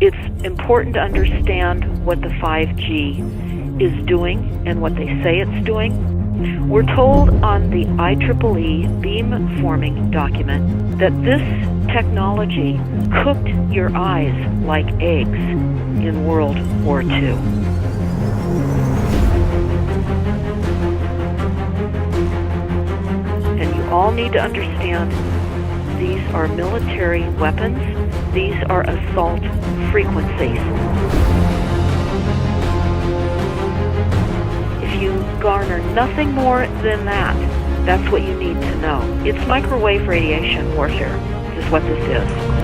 It's important to understand what the 5G is doing and what they say it's doing. We're told on the IEEE beamforming document that this technology cooked your eyes like eggs in World War II. And you all need to understand these are military weapons. These are assault frequencies. If you garner nothing more than that, that's what you need to know. It's microwave radiation warfare, is what this is.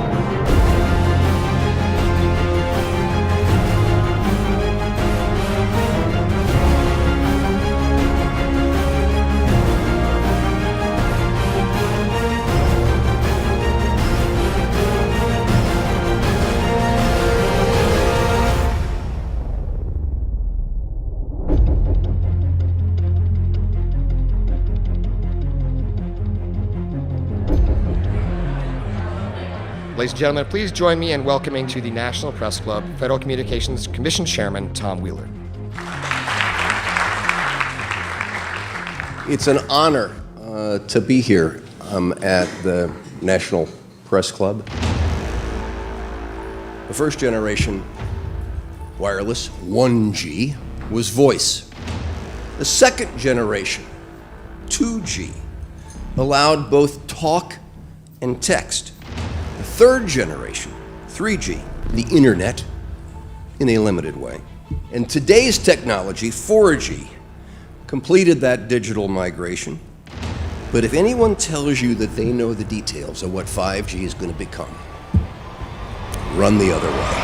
Ladies and gentlemen, please join me in welcoming to the National Press Club Federal Communications Commission Chairman Tom Wheeler. It's an honor to be here at the National Press Club. The first generation wireless, 1G, was voice. The second generation, 2G, allowed both talk and text. The third generation, 3G, the internet, in a limited way. And today's technology, 4G, completed that digital migration. But if anyone tells you that they know the details of what 5G is going to become, run the other way.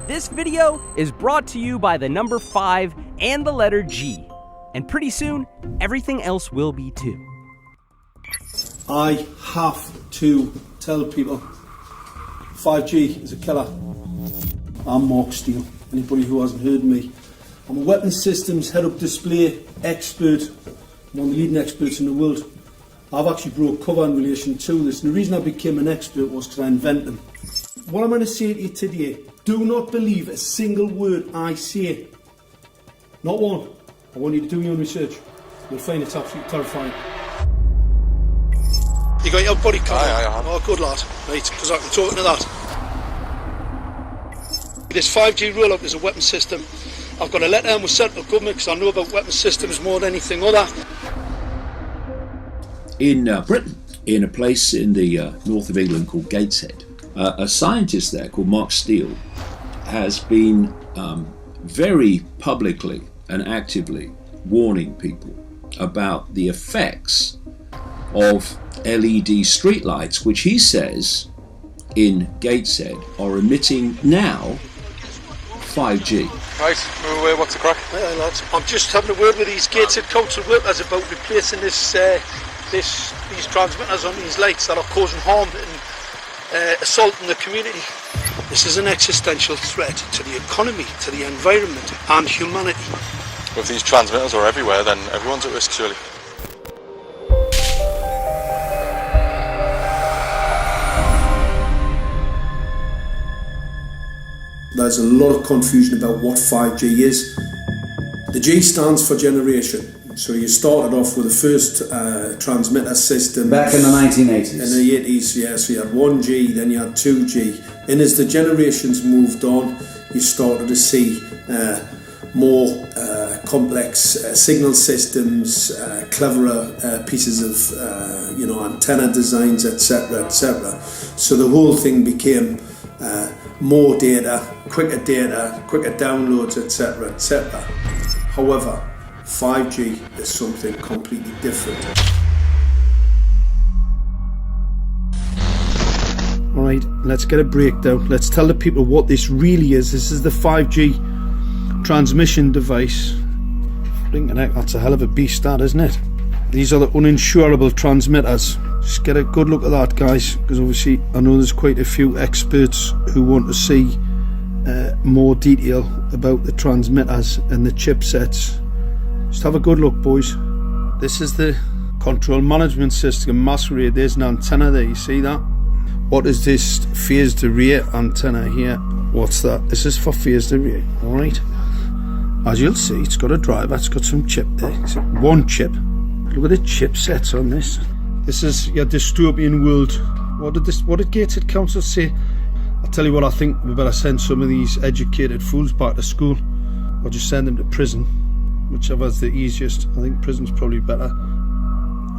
This video is brought to you by the number 5 and the letter G. And pretty soon, everything else will be too. I have to tell people 5G is a killer. I'm Mark Steele. Anybody who hasn't heard me, I'm a weapons systems head-up display expert, one of the leading experts in the world. I've actually brought cover in relation to this, and the reason I became an expert was because I invented them. What I'm going to say to you today, do not believe a single word I say. Not one. I want you to do your own research. You'll find it's absolutely terrifying. You got your body covered? Aye. Oh, good lad. Right, because I can talk to that. This 5G roll-up is a weapon system. I've got a letter in with central government because I know about weapon systems more than anything other. In Britain, in a place in the north of England called Gateshead, a scientist there called Mark Steele has been very publicly and actively warning people about the effects of LED streetlights, which he says in Gateshead are emitting now 5G. Right, what's the crack? Hey, lads. I'm just having a word with these Gateshead council workers about replacing these transmitters on these lights that are causing harm and assaulting the community. This is an existential threat to the economy, to the environment and humanity. If these transmitters are everywhere, then everyone's at risk, surely. There's a lot of confusion about what 5G is. The G stands for generation. So you started off with the first transmitter system. Back in the 1980s. In the 80s, yeah. So you had 1G, then you had 2G. And as the generations moved on, you started to see more complex signal systems, cleverer pieces of antenna designs, etc., etc. So the whole thing became more data, quicker downloads, etc., etc. However, 5G is something completely different. Alright, let's get a breakdown. Let's tell the people what this really is. This is the 5G transmission device. Blinking heck, that's a hell of a beast, that, isn't it? These are the uninsurable transmitters. Just get a good look at that, guys, because obviously I know there's quite a few experts who want to see more detail about the transmitters and the chipsets. Just have a good look, boys. This is the control management system masquerade. There's an antenna there, you see that? What is this phased array antenna here? What's that? This is for phased array, alright? As you'll see, it's got a driver, it's got some chip there. It's one chip. Look at the chipsets on this. This is your dystopian world. What did Gateshead Council say? I'll tell you what, I think we better send some of these educated fools back to school, or just send them to prison, whichever's the easiest. I think prison's probably better.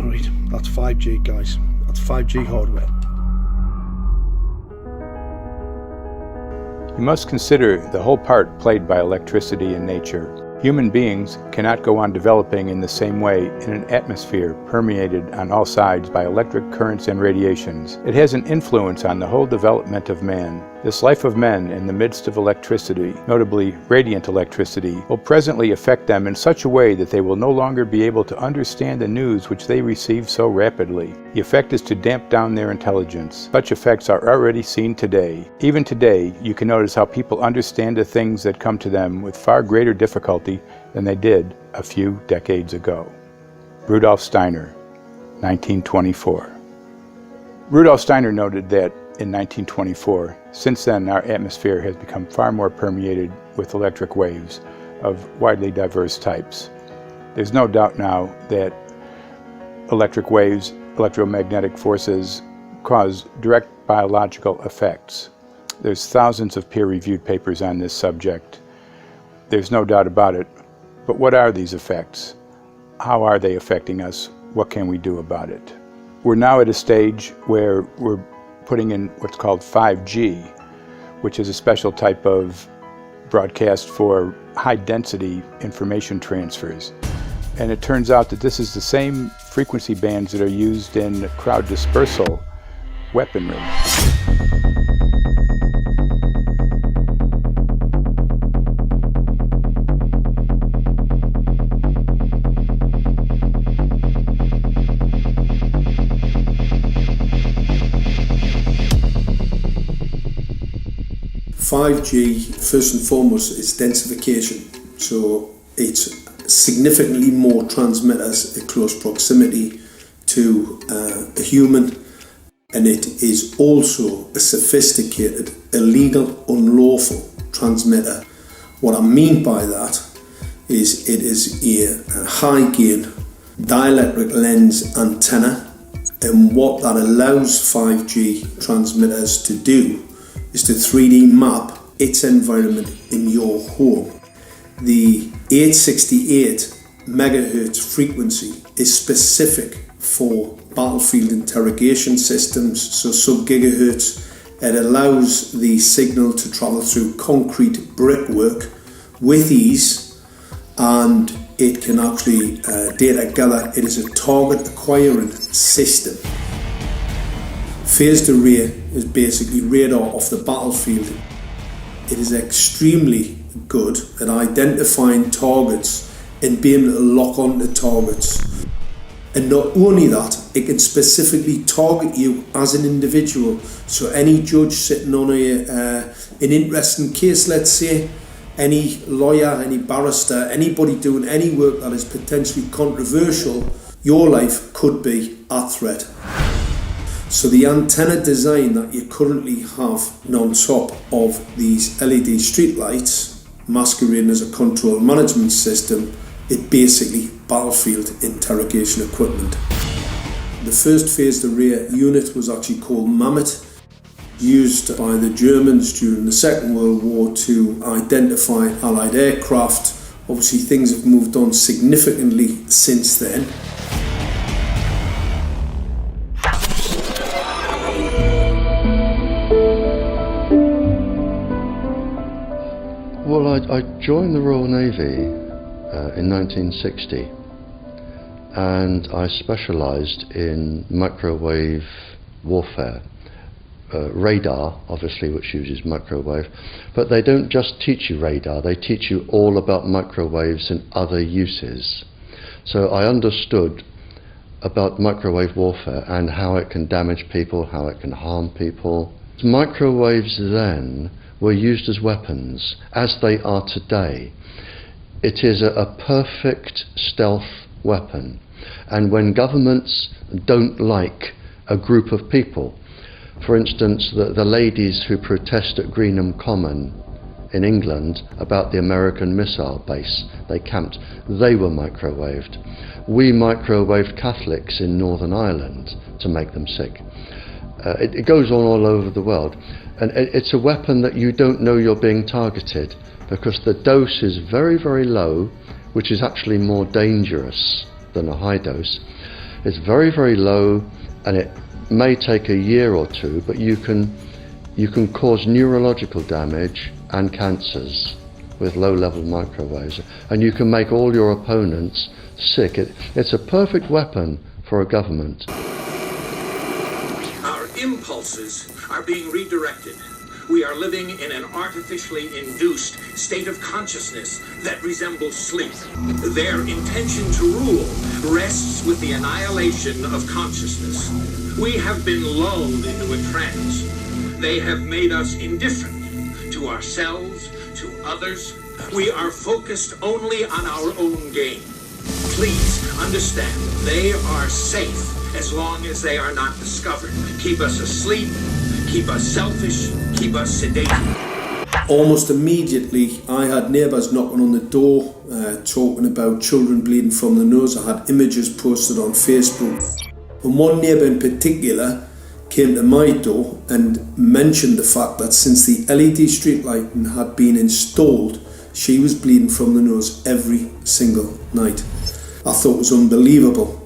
Alright, that's 5G, guys. That's 5G hardware. You must consider the whole part played by electricity in nature. Human beings cannot go on developing in the same way in an atmosphere permeated on all sides by electric currents and radiations. It has an influence on the whole development of man. This life of men in the midst of electricity, notably radiant electricity, will presently affect them in such a way that they will no longer be able to understand the news which they receive so rapidly. The effect is to damp down their intelligence. Such effects are already seen today. Even today, you can notice how people understand the things that come to them with far greater difficulty than they did a few decades ago. Rudolf Steiner, 1924. Rudolf Steiner noted that in 1924, since then our atmosphere has become far more permeated with electric waves of widely diverse types. There's no doubt now that electric waves, electromagnetic forces, cause direct biological effects. There's thousands of peer-reviewed papers on this subject. There's no doubt about it. But what are these effects? How are they affecting us? What can we do about it? We're now at a stage where we're putting in what's called 5G, which is a special type of broadcast for high-density information transfers. And it turns out that this is the same frequency bands that are used in crowd dispersal weaponry. 5G, first and foremost, is densification. So it's significantly more transmitters in close proximity to a human, and it is also a sophisticated, illegal, unlawful transmitter. What I mean by that is it is a high gain dielectric lens antenna, and what that allows 5G transmitters to do is to 3D map its environment in your home. The 868 megahertz frequency is specific for battlefield interrogation systems, so sub-gigahertz. It allows the signal to travel through concrete brickwork with ease, and it can actually data gather. It is a target acquiring system. Phased array is basically radar off the battlefield. It is extremely good at identifying targets and being able to lock onto targets. And not only that, it can specifically target you as an individual. So any judge sitting on an interesting case, let's say, any lawyer, any barrister, anybody doing any work that is potentially controversial, your life could be at threat. So the antenna design that you currently have on top of these LED streetlights, masquerading as a control management system, it basically battlefield interrogation equipment. The first phased array unit was actually called Mammoth, used by the Germans during the Second World War to identify Allied aircraft. Obviously things have moved on significantly since then. Well, I joined the Royal Navy in 1960, and I specialised in microwave warfare. Radar, obviously, which uses microwave, but they don't just teach you radar, they teach you all about microwaves and other uses. So I understood about microwave warfare and how it can damage people, how it can harm people. Microwaves then were used as weapons, as they are today. It is a perfect stealth weapon, and when governments don't like a group of people, For instance, the ladies who protest at Greenham Common in England about the American missile base they camped, they were microwaved. We microwaved Catholics in Northern Ireland to make them sick. It goes on all over the world, and it's a weapon that you don't know you're being targeted, because the dose is very, very low, which is actually more dangerous than a high dose. It's very, very low, and it may take a year or two, but you can cause neurological damage and cancers with low-level microwaves, and you can make all your opponents sick. It's a perfect weapon for a government. Our impulses are being redirected. We are living in an artificially induced state of consciousness that resembles sleep. Their intention to rule rests with the annihilation of consciousness. We have been lulled into a trance. They have made us indifferent to ourselves, to others. We are focused only on our own gain. Please understand, they are safe as long as they are not discovered. Keep us asleep, keep us selfish, keep us sedated. Almost immediately, I had neighbours knocking on the door, talking about children bleeding from the nose. I had images posted on Facebook. And one neighbour in particular came to my door and mentioned the fact that since the LED street lighting had been installed, she was bleeding from the nose every single night. I thought it was unbelievable.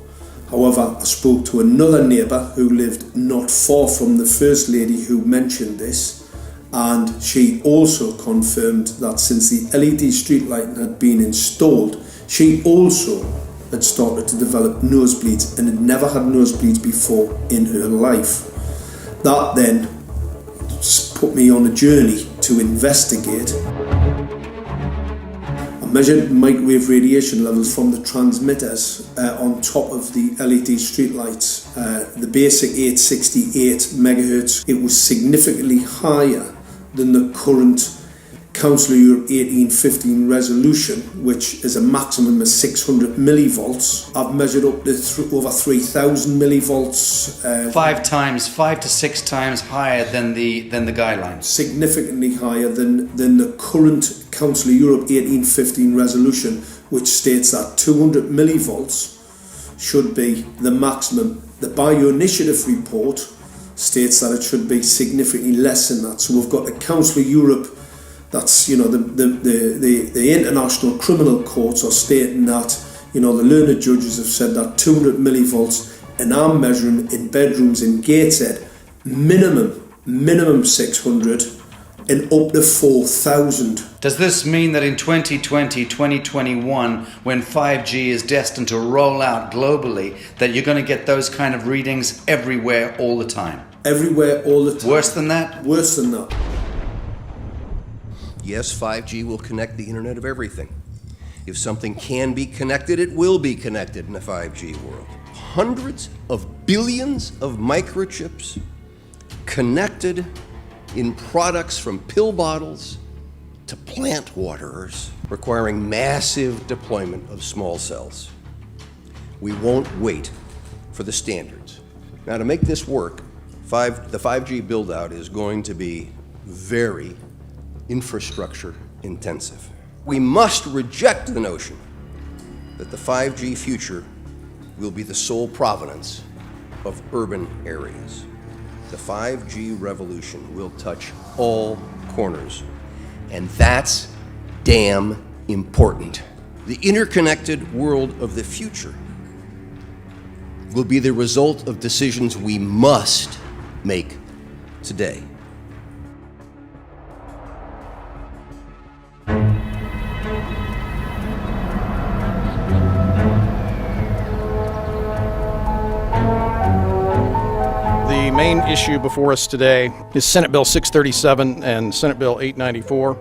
However, I spoke to another neighbour who lived not far from the first lady who mentioned this, and she also confirmed that since the LED street lighting had been installed, she also had started to develop nosebleeds and had never had nosebleeds before in her life. That then put me on a journey to investigate. I measured microwave radiation levels from the transmitters on top of the LED streetlights. The basic 868 megahertz, it was significantly higher than the current Council of Europe 1815 resolution, which is a maximum of 600 millivolts. I've measured up to over 3,000 millivolts. 5 to 6 times higher than the guidelines. Significantly higher than the current Council of Europe 1815 resolution, which states that 200 millivolts should be the maximum. The Bioinitiative report states that it should be significantly less than that. So we've got the Council of Europe, that's, you know, the international criminal courts are stating that, you know, the learned judges have said that 200 millivolts, and I'm measuring in bedrooms in Gateshead minimum 600 and up to 4,000. Does this mean that in 2020, 2021, when 5G is destined to roll out globally, that you're going to get those kind of readings everywhere all the time? Everywhere all the time. Worse than that? Worse than that. Yes, 5G will connect the Internet of everything. If something can be connected, it will be connected in a 5G world. Hundreds of billions of microchips connected in products from pill bottles to plant waterers, requiring massive deployment of small cells. We won't wait for the standards. Now, to make this work, the 5G build-out is going to be very infrastructure intensive. We must reject the notion that the 5G future will be the sole provenance of urban areas. The 5G revolution will touch all corners, and that's damn important. The interconnected world of the future will be the result of decisions we must make today. The main issue before us today is Senate Bill 637 and Senate Bill 894,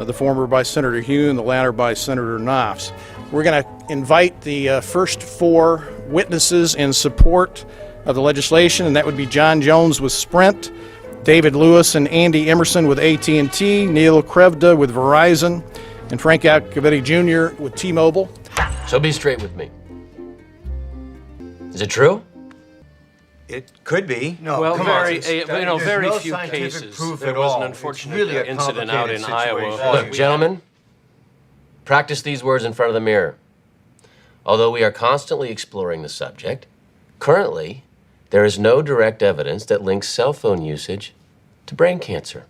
the former by Senator Hugh and the latter by Senator Knopf. We're going to invite the first four witnesses in support of the legislation, and that would be John Jones with Sprint, David Lewis and Andy Emerson with AT&T, Neil Krevda with Verizon, and Frank Iacovetti Jr. with T-Mobile. So be straight with me. Is it true? It could be. No, well, very few cases. There was an unfortunate incident out in Iowa. Look, gentlemen, practice these words in front of the mirror. Although we are constantly exploring the subject, currently, there is no direct evidence that links cell phone usage to brain cancer.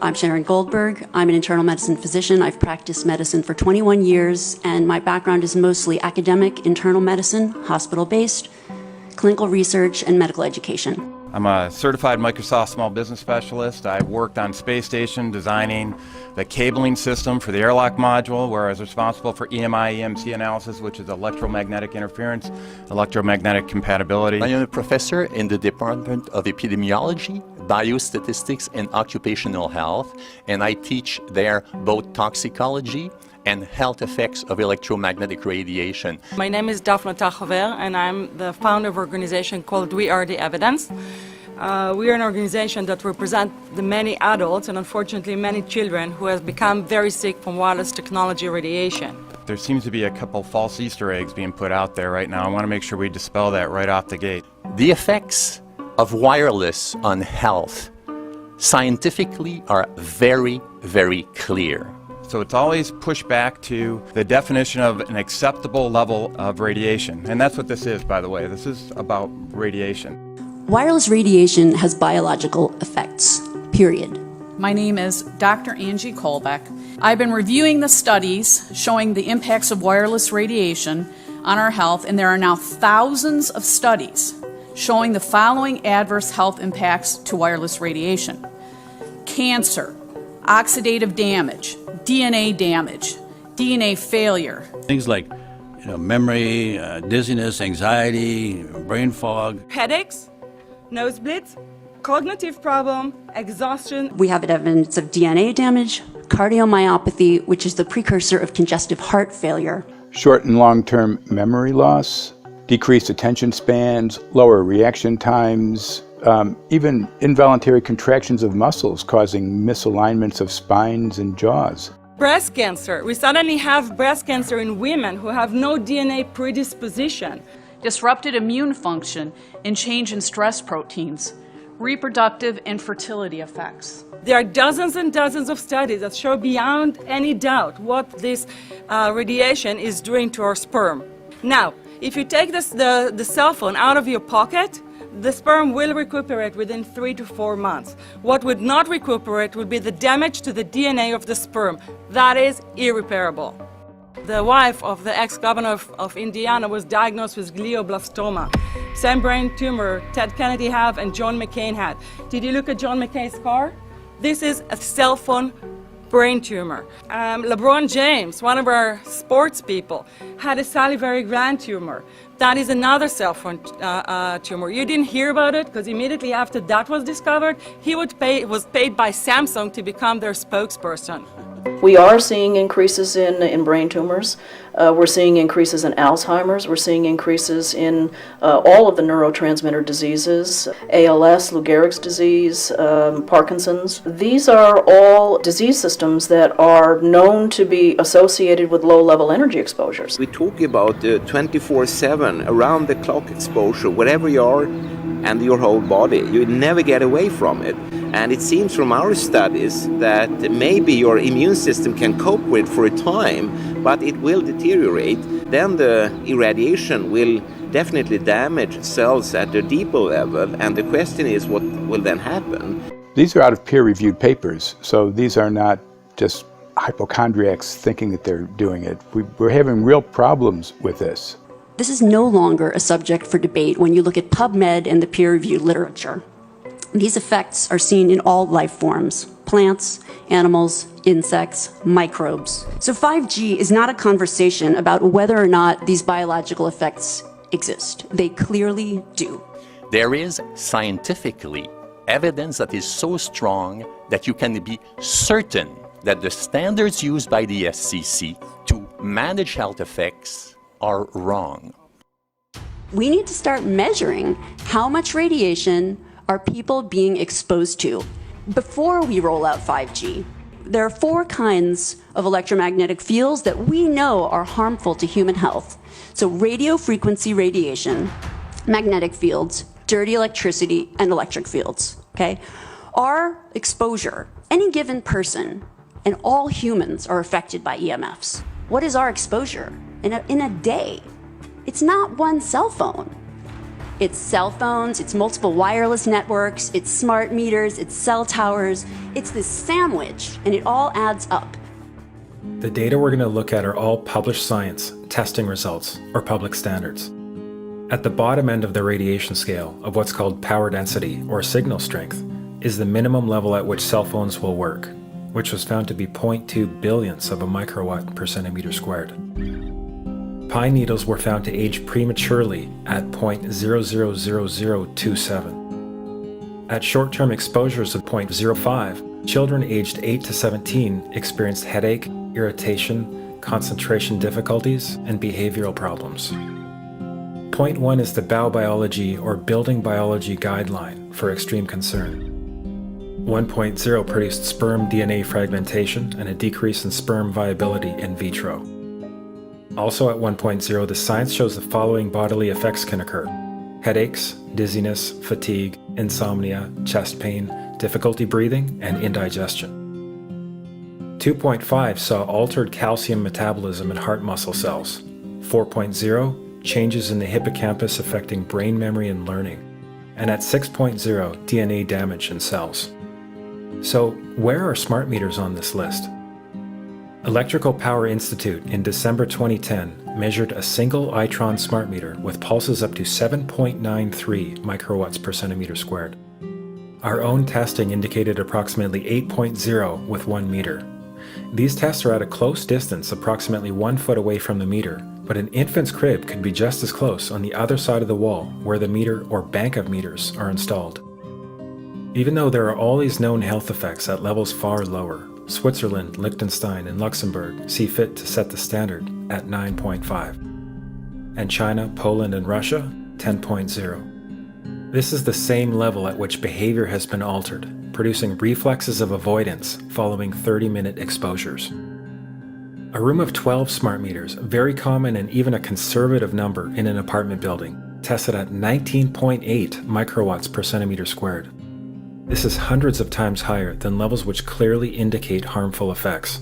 I'm Sharon Goldberg. I'm an internal medicine physician. I've practiced medicine for 21 years, and my background is mostly academic, internal medicine, hospital-based, clinical research, and medical education. I'm a certified Microsoft small business specialist. I've worked on space station designing the cabling system for the airlock module, where I was responsible for EMI, EMC analysis, which is electromagnetic interference, electromagnetic compatibility. I am a professor in the Department of Epidemiology, Biostatistics, and Occupational Health, and I teach there both toxicology and health effects of electromagnetic radiation. My name is Daphne Tachover, and I'm the founder of an organization called We Are the Evidence. We are an organization that represents the many adults and unfortunately many children who have become very sick from wireless technology radiation. There seems to be a couple false Easter eggs being put out there right now. I want to make sure we dispel that right off the gate. The effects of wireless on health scientifically are very, very clear. So it's always pushed back to the definition of an acceptable level of radiation. And that's what this is, by the way. This is about radiation. Wireless radiation has biological effects, period. My name is Dr. Angie Kolbeck. I've been reviewing the studies showing the impacts of wireless radiation on our health, and there are now thousands of studies showing the following adverse health impacts to wireless radiation: cancer, oxidative damage, DNA damage, DNA failure. Things like memory, dizziness, anxiety, brain fog. Headaches, nosebleeds, cognitive problem, exhaustion. We have evidence of DNA damage, cardiomyopathy, which is the precursor of congestive heart failure. Short and long-term memory loss, decreased attention spans, lower reaction times, even involuntary contractions of muscles causing misalignments of spines and jaws. Breast cancer. We suddenly have breast cancer in women who have no DNA predisposition. Disrupted immune function and change in stress proteins, reproductive and fertility effects. There are dozens and dozens of studies that show beyond any doubt what this radiation is doing to our sperm. Now, if you take the cell phone out of your pocket, the sperm will recuperate within 3 to 4 months. What would not recuperate would be the damage to the DNA of the sperm. That is irreparable. The wife of the ex-governor of Indiana was diagnosed with glioblastoma. Same brain tumor Ted Kennedy had and John McCain had. Did you look at John McCain's scar? This is a cell phone brain tumor. LeBron James, one of our sports people, had a salivary gland tumor. That is another cell phone tumor. You didn't hear about it because immediately after that was discovered, he was paid by Samsung to become their spokesperson. We are seeing increases in brain tumors. We're seeing increases in Alzheimer's. We're seeing increases in all of the neurotransmitter diseases, ALS, Lou Gehrig's disease, Parkinson's. These are all disease systems that are known to be associated with low-level energy exposures. We talk about 24/7, around-the-clock exposure, wherever you are and your whole body. You never get away from it. And it seems from our studies that maybe your immune system can cope with for a time, but it will deteriorate. Then the irradiation will definitely damage cells at a deeper level, and the question is what will then happen? These are out of peer-reviewed papers, so these are not just hypochondriacs thinking that they're doing it. We're having real problems with this. This is no longer a subject for debate when you look at PubMed and the peer-reviewed literature. These effects are seen in all life forms: plants, animals, insects, microbes. So 5G is not a conversation about whether or not these biological effects exist. They clearly do. There is scientifically evidence that is so strong that you can be certain that the standards used by the FCC to manage health effects are wrong. We need to start measuring how much radiation are people being exposed to. before we roll out 5G, there are 4 kinds of electromagnetic fields that we know are harmful to human health. So radio frequency radiation, magnetic fields, dirty electricity, and electric fields, okay? Our exposure, any given person, and all humans are affected by EMFs. What is our exposure in a day? It's not one cell phone. It's cell phones, it's multiple wireless networks, it's smart meters, it's cell towers. It's this sandwich, and it all adds up. The data we're going to look at are all published science, testing results, or public standards. At the bottom end of the radiation scale of what's called power density, or signal strength, is the minimum level at which cell phones will work, which was found to be 0.2 billionths of a microwatt per centimeter squared. Pine needles were found to age prematurely at 0.000027. At short-term exposures of 0.05, children aged 8 to 17 experienced headache, irritation, concentration difficulties, and behavioral problems. 0.1 is the biobiology or building biology guideline for extreme concern. 1.0 produced sperm DNA fragmentation and a decrease in sperm viability in vitro. Also at 1.0, the science shows the following bodily effects can occur: headaches, dizziness, fatigue, insomnia, chest pain, difficulty breathing, and indigestion. 2.5 saw altered calcium metabolism in heart muscle cells. 4.0, changes in the hippocampus affecting brain memory and learning. And at 6.0, DNA damage in cells. So, where are smart meters on this list? Electrical Power Institute in December 2010 measured a single Itron smart meter with pulses up to 7.93 microwatts per centimeter squared. Our own testing indicated approximately 8.0 with 1 meter. These tests are at a close distance, approximately 1 foot away from the meter, but an infant's crib could be just as close on the other side of the wall where the meter or bank of meters are installed. Even though there are all these known health effects at levels far lower, Switzerland, Liechtenstein, and Luxembourg see fit to set the standard at 9.5. And China, Poland, and Russia, 10.0. This is the same level at which behavior has been altered, producing reflexes of avoidance following 30-minute exposures. A room of 12 smart meters, very common and even a conservative number in an apartment building, tested at 19.8 microwatts per centimeter squared. This is hundreds of times higher than levels which clearly indicate harmful effects.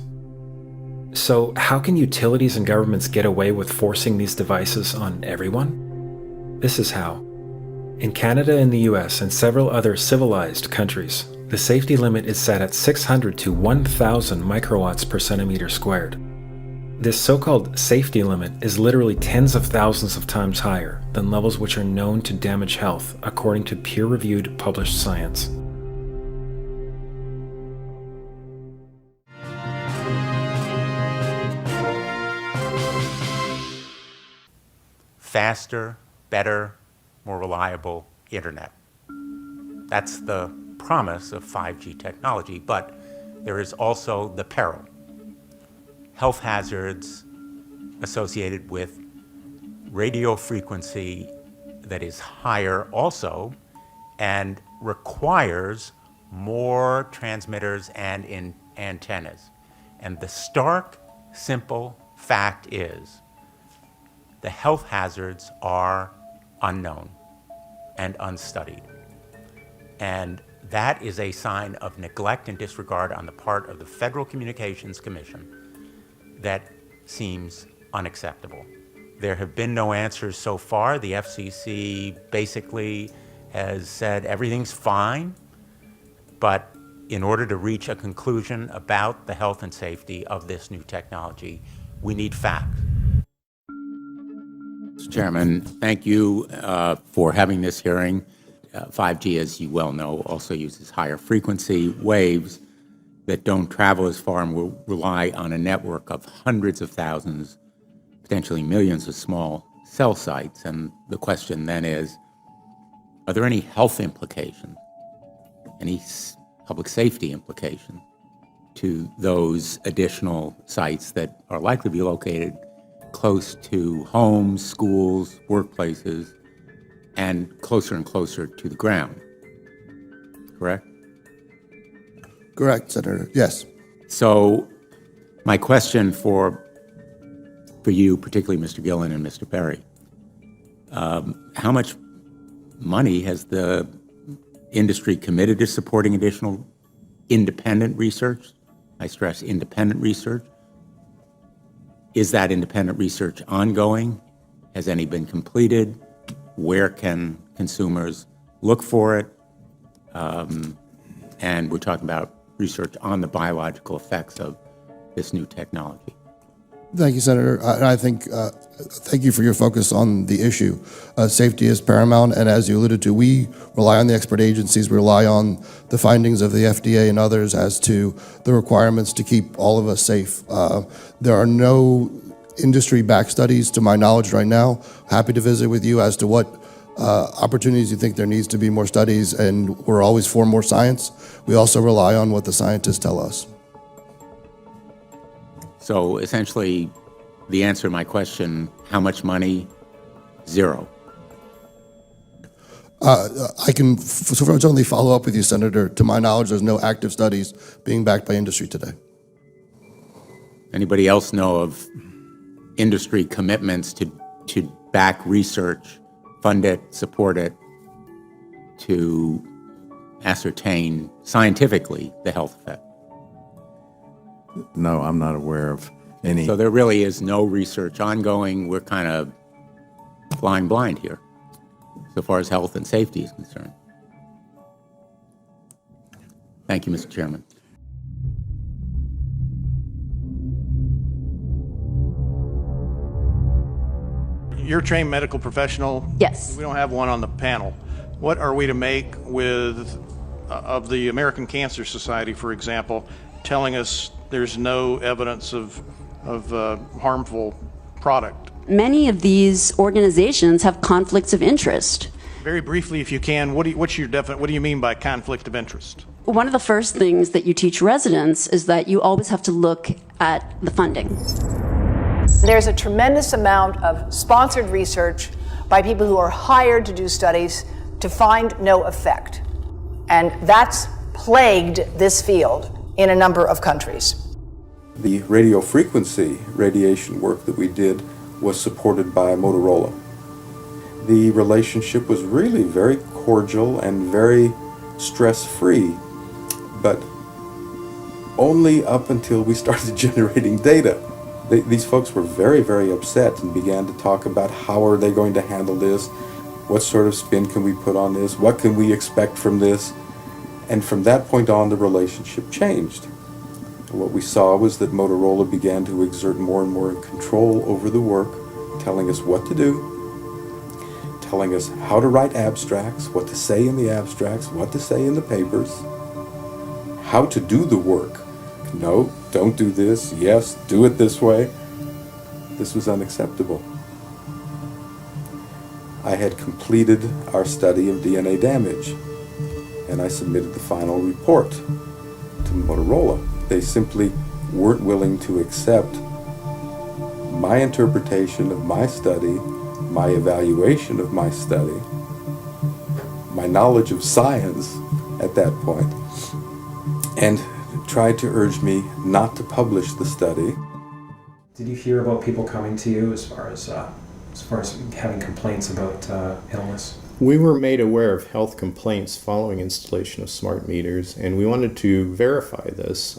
So, how can utilities and governments get away with forcing these devices on everyone? This is how. In Canada and the US and several other civilized countries, the safety limit is set at 600 to 1,000 microwatts per centimeter squared. This so-called safety limit is literally tens of thousands of times higher than levels which are known to damage health according to peer-reviewed published science. Faster, better, more reliable internet. That's the promise of 5G technology, but there is also the peril. Health hazards associated with radio frequency that is higher also and requires more transmitters and antennas. And the stark, simple fact is the health hazards are unknown and unstudied. And that is a sign of neglect and disregard on the part of the Federal Communications Commission that seems unacceptable. There have been no answers so far. The FCC basically has said everything's fine, but in order to reach a conclusion about the health and safety of this new technology, we need facts. Mr. Chairman, thank you for having this hearing. 5G, as you well know, also uses higher frequency waves that don't travel as far and will rely on a network of hundreds of thousands, potentially millions of small cell sites. And the question then is, are there any health implications, any public safety implications to those additional sites that are likely to be located close to homes, schools, workplaces, and closer to the ground, correct? Correct, Senator. Yes. So my question for you, particularly Mr. Gillen and Mr. Perry, how much money has the industry committed to supporting additional independent research? I stress independent research. Is that independent research ongoing? Has any been completed? Where can consumers look for it? And we're talking about research on the biological effects of this new technology. Thank you, Senator. I think, thank you for your focus on the issue. Safety is paramount, and as you alluded to, we rely on the expert agencies, we rely on the findings of the FDA and others as to the requirements to keep all of us safe. There are no industry-backed studies, to my knowledge right now. Happy to visit with you as to what opportunities you think there needs to be more studies, and we're always for more science. We also rely on what the scientists tell us. So essentially, the answer to my question, how much money? Zero. I can certainly follow up with you, Senator. To my knowledge, there's no active studies being backed by industry today. Anybody else know of industry commitments to back research, fund it, support it, to ascertain scientifically the health effect? No, I'm not aware of any. So there really is no research ongoing. We're kind of flying blind here, so far as health and safety is concerned. Thank you, Mr. Chairman. You're a trained medical professional. Yes. We don't have one on the panel. What are we to make of the American Cancer Society, for example, telling us there's no evidence of harmful product? Many of these organizations have conflicts of interest. Very briefly, if you can, what do you mean by conflict of interest? One of the first things that you teach residents is that you always have to look at the funding. There's a tremendous amount of sponsored research by people who are hired to do studies to find no effect. And that's plagued this field in a number of countries. The radio frequency radiation work that we did was supported by Motorola. The relationship was really very cordial and very stress-free, but only up until we started generating data. These folks were very, very upset and began to talk about how are they going to handle this, what sort of spin can we put on this, what can we expect from this, and from that point on the relationship changed. What we saw was that Motorola began to exert more and more control over the work, telling us what to do, telling us how to write abstracts, what to say in the abstracts, what to say in the papers, how to do the work. No, don't do this. Yes, do it this way. This was unacceptable. I had completed our study of DNA damage, and I submitted the final report to Motorola. They simply weren't willing to accept my interpretation of my study, my evaluation of my study, my knowledge of science at that point, and tried to urge me not to publish the study. Did you hear about people coming to you as far as having complaints about illness? We were made aware of health complaints following installation of smart meters, and we wanted to verify this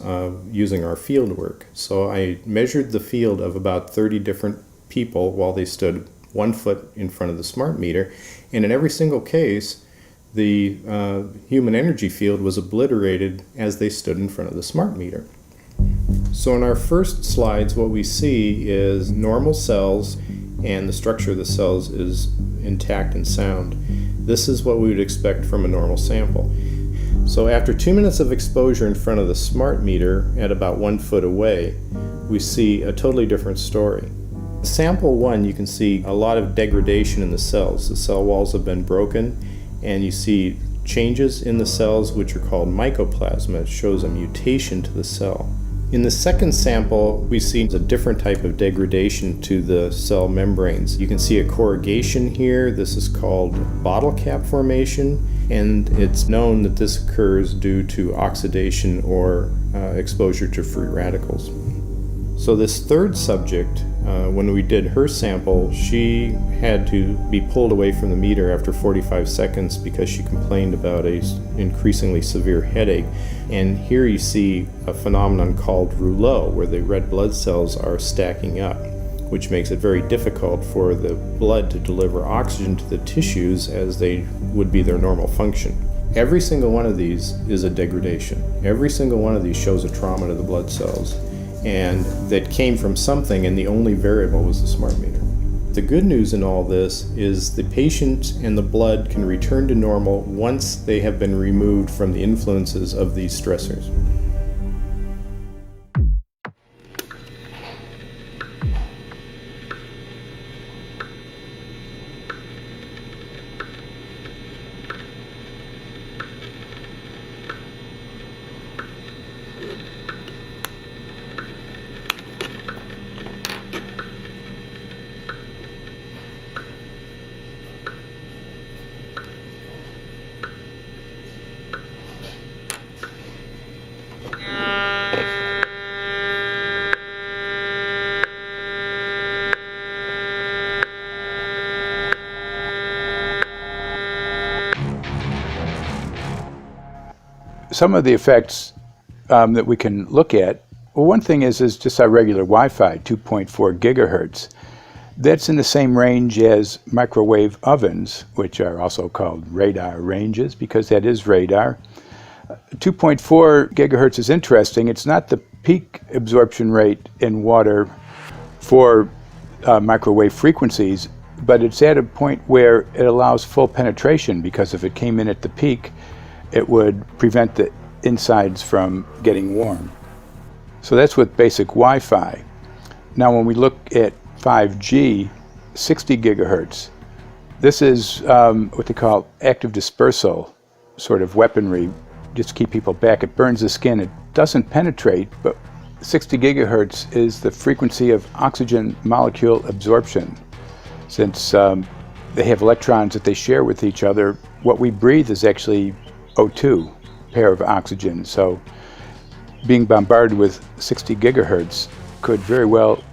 using our field work. So I measured the field of about 30 different people while they stood 1 foot in front of the smart meter, and in every single case, the human energy field was obliterated as they stood in front of the smart meter. So in our first slides, what we see is normal cells, and the structure of the cells is intact and sound. This is what we would expect from a normal sample. So after 2 minutes of exposure in front of the smart meter at about 1 foot away, we see a totally different story. Sample 1, you can see a lot of degradation in the cells. The cell walls have been broken, and you see changes in the cells which are called mycoplasma. It shows a mutation to the cell. In the second sample, we see a different type of degradation to the cell membranes. You can see a corrugation here. This is called bottle cap formation. and it's known that this occurs due to oxidation or exposure to free radicals. So this third subject, when we did her sample, she had to be pulled away from the meter after 45 seconds because she complained about an increasingly severe headache. And here you see a phenomenon called rouleau, where the red blood cells are stacking up, which makes it very difficult for the blood to deliver oxygen to the tissues as they would be their normal function. Every single one of these is a degradation. Every single one of these shows a trauma to the blood cells, and that came from something, and the only variable was the smart meter. The good news in all this is the patient and the blood can return to normal once they have been removed from the influences of these stressors. Some of the effects that we can look at, well, one thing is just our regular Wi-Fi, 2.4 gigahertz. That's in the same range as microwave ovens, which are also called radar ranges, because that is radar. 2.4 gigahertz is interesting. It's not the peak absorption rate in water for microwave frequencies, but it's at a point where it allows full penetration, because if it came in at the peak, it would prevent the insides from getting warm. So that's with basic Wi-Fi. Now when we look at 5G, 60 gigahertz, this is what they call active dispersal sort of weaponry, just to keep people back. It burns the skin. It doesn't penetrate, but 60 gigahertz is the frequency of oxygen molecule absorption. Since they have electrons that they share with each other, what we breathe is actually O2, pair of oxygen. So being bombarded with 60 gigahertz could very well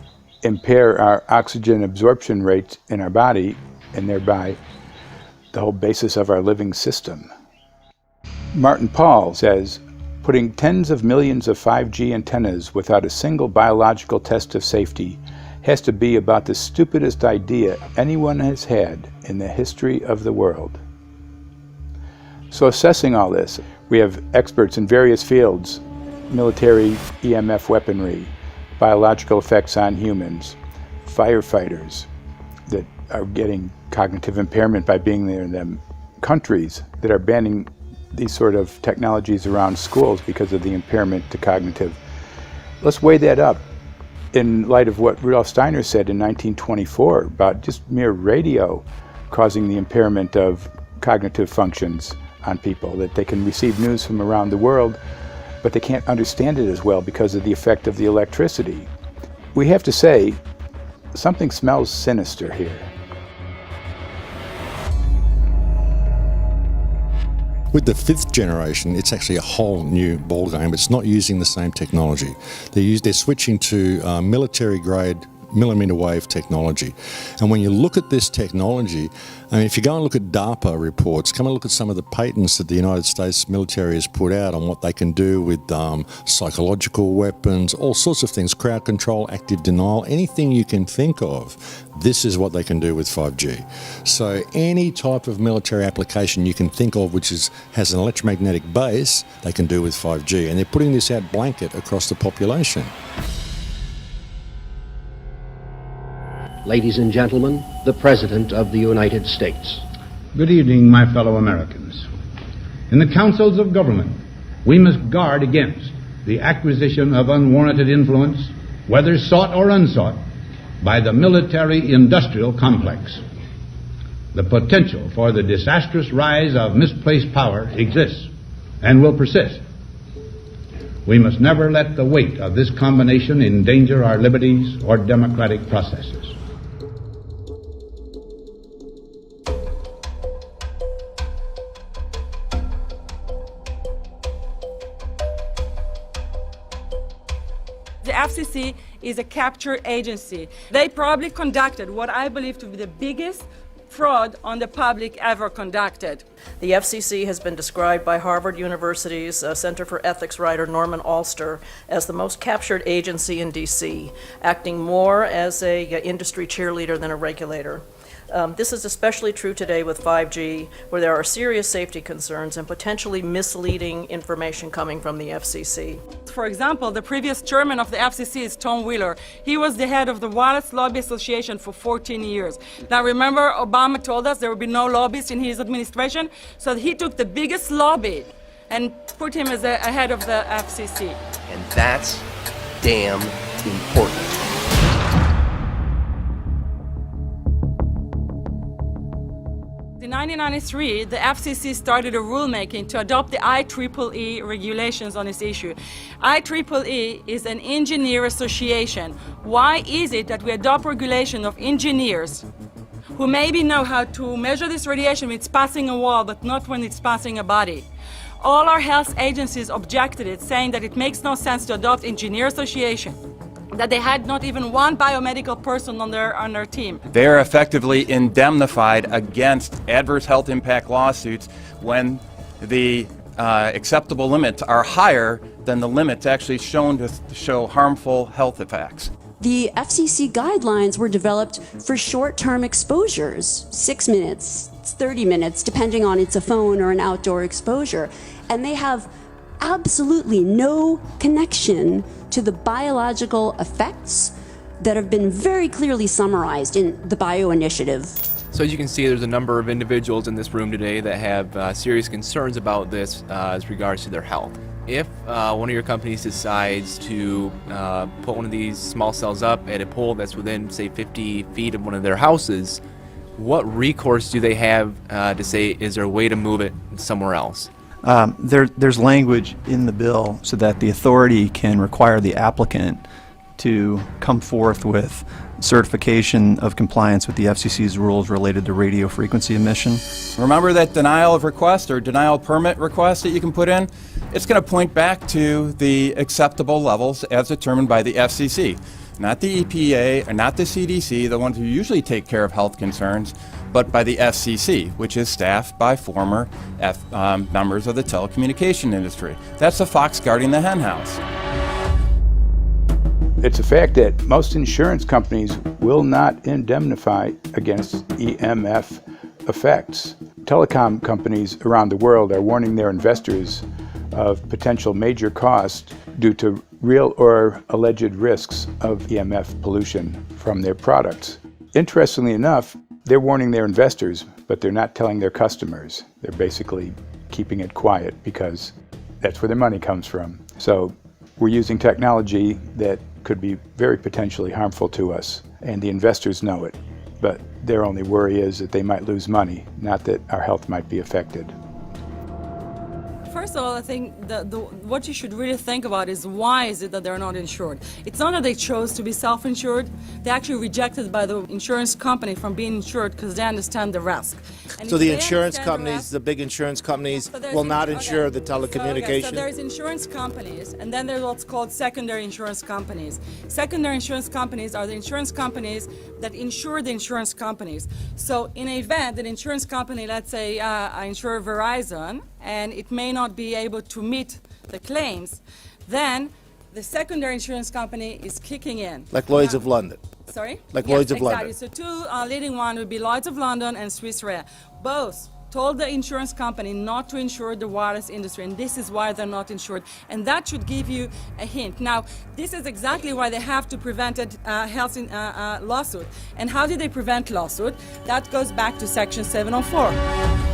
impair our oxygen absorption rates in our body, and thereby the whole basis of our living system. Martin Pall says, putting tens of millions of 5G antennas without a single biological test of safety has to be about the stupidest idea anyone has had in the history of the world. So assessing all this, we have experts in various fields: military EMF weaponry, biological effects on humans, firefighters that are getting cognitive impairment by being there in them, countries that are banning these sort of technologies around schools because of the impairment to cognitive. Let's weigh that up in light of what Rudolf Steiner said in 1924 about just mere radio causing the impairment of cognitive functions on people, that they can receive news from around the world, but they can't understand it as well because of the effect of the electricity. We have to say, something smells sinister here. With the 5th generation, it's actually a whole new ballgame. It's not using the same technology. They're switching to military-grade millimeter wave technology. And when you look at this technology, I mean, if you go and look at DARPA reports, come and look at some of the patents that the United States military has put out on what they can do with psychological weapons, all sorts of things, crowd control, active denial, anything you can think of, this is what they can do with 5G. So any type of military application you can think of which has an electromagnetic base, they can do with 5G. And they're putting this out blanket across the population. Ladies and gentlemen, the President of the United States. Good evening, my fellow Americans. In the councils of government, we must guard against the acquisition of unwarranted influence, whether sought or unsought, by the military-industrial complex. The potential for the disastrous rise of misplaced power exists and will persist. We must never let the weight of this combination endanger our liberties or democratic processes. The FCC is a capture agency. They probably conducted what I believe to be the biggest fraud on the public ever conducted. The FCC has been described by Harvard University's Center for Ethics writer Norman Alster as the most captured agency in D.C., acting more as an industry cheerleader than a regulator. This is especially true today with 5G, where there are serious safety concerns and potentially misleading information coming from the FCC. For example, the previous chairman of the FCC is Tom Wheeler. He was the head of the Wireless Lobby Association for 14 years. Now remember, Obama told us there would be no lobbyists in his administration, so he took the biggest lobby and put him as a head of the FCC. And that's damn important. In 1993, the FCC started a rulemaking to adopt the IEEE regulations on this issue. IEEE is an engineer association. Why is it that we adopt regulation of engineers who maybe know how to measure this radiation when it's passing a wall, but not when it's passing a body? All our health agencies objected it, saying that it makes no sense to adopt engineer association, that they had not even one biomedical person on their team. They are effectively indemnified against adverse health impact lawsuits when the acceptable limits are higher than the limits actually shown to show harmful health effects. The FCC guidelines were developed for short-term exposures, 6 minutes, 30 minutes, depending on it's a phone or an outdoor exposure. And they have absolutely no connection to the biological effects that have been very clearly summarized in the Bio Initiative. So as you can see, there's a number of individuals in this room today that have serious concerns about this as regards to their health. If one of your companies decides to put one of these small cells up at a pole that's within, say, 50 feet of one of their houses, what recourse do they have to say, is there a way to move it somewhere else? There's language in the bill so that the authority can require the applicant to come forth with certification of compliance with the FCC's rules related to radio frequency emission. Remember that denial of request or denial of permit request that you can put in? It's going to point back to the acceptable levels as determined by the FCC, not the EPA and not the CDC, the ones who usually take care of health concerns, but by the FCC, which is staffed by former members of the telecommunication industry. That's the fox guarding the henhouse. It's a fact that most insurance companies will not indemnify against EMF effects. Telecom companies around the world are warning their investors of potential major costs due to real or alleged risks of EMF pollution from their products. Interestingly enough, they're warning their investors, but they're not telling their customers. They're basically keeping it quiet because that's where their money comes from. So we're using technology that could be very potentially harmful to us, and the investors know it. But their only worry is that they might lose money, not that our health might be affected. First of all, I think what you should really think about is why is it that they're not insured? It's not that they chose to be self-insured. They actually rejected by the insurance company from being insured because they understand the risk. And so the insurance companies, the big insurance companies, will not insure the telecommunications? So there's insurance companies, and then there's what's called secondary insurance companies. Secondary insurance companies are the insurance companies that insure the insurance companies. So in an event, an insurance company, let's say I insure Verizon, and it may not be able to meet the claims, then the secondary insurance company is kicking in. Like Lloyd's of London. Sorry? Like Yes, Lloyd's of exactly. London. So two leading ones would be Lloyd's of London and Swiss Re. Both told the insurance company not to insure the wireless industry, and this is why they're not insured. And that should give you a hint. Now, this is exactly why they have to prevent a health lawsuit. And how did they prevent lawsuit? That goes back to Section 704.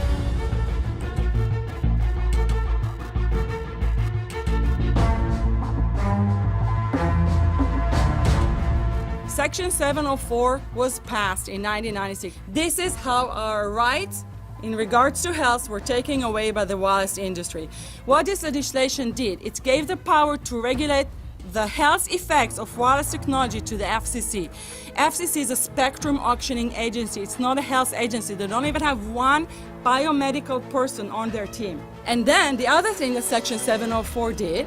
Section 704 was passed in 1996. This is how our rights in regards to health were taken away by the wireless industry. What this legislation did, it gave the power to regulate the health effects of wireless technology to the FCC. FCC is a spectrum auctioning agency. It's not a health agency. They don't even have one biomedical person on their team. And then the other thing that Section 704 did,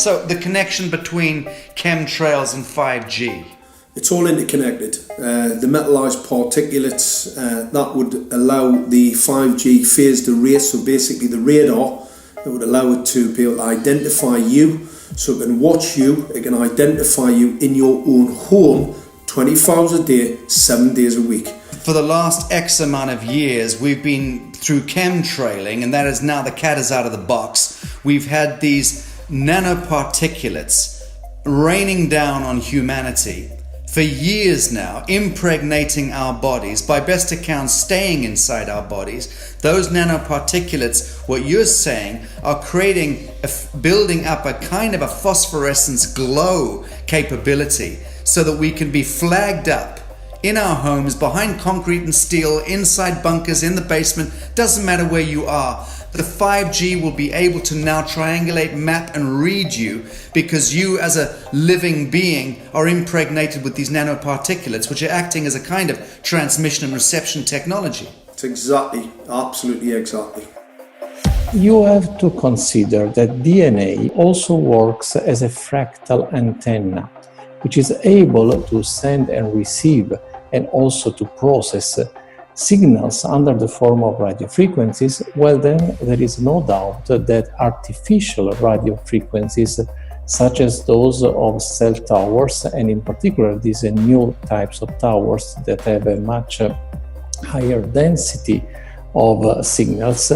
So the connection between chemtrails and 5G. It's all interconnected. The metallized particulates that would allow the 5G phased array, so basically the radar, that would allow it to be able to identify you, so it can watch you, it can identify you in your own home 24 hours a day, 7 days a week. For the last X amount of years, we've been through chemtrailing, and that is now the cat is out of the box. We've had these nanoparticulates raining down on humanity for years now, impregnating our bodies, by best accounts staying inside our bodies. Those nanoparticulates, what you're saying, are building up a kind of a phosphorescence glow capability so that we can be flagged up in our homes, behind concrete and steel, inside bunkers, in the basement, doesn't matter where you are. The 5G will be able to now triangulate, map and read you, because you as a living being are impregnated with these nanoparticulates, which are acting as a kind of transmission and reception technology. It's exactly, absolutely exactly. You have to consider that DNA also works as a fractal antenna, which is able to send and receive and also to process signals under the form of radio frequencies. Well, then there is no doubt that artificial radio frequencies, such as those of cell towers, and in particular these new types of towers that have a much higher density of signals,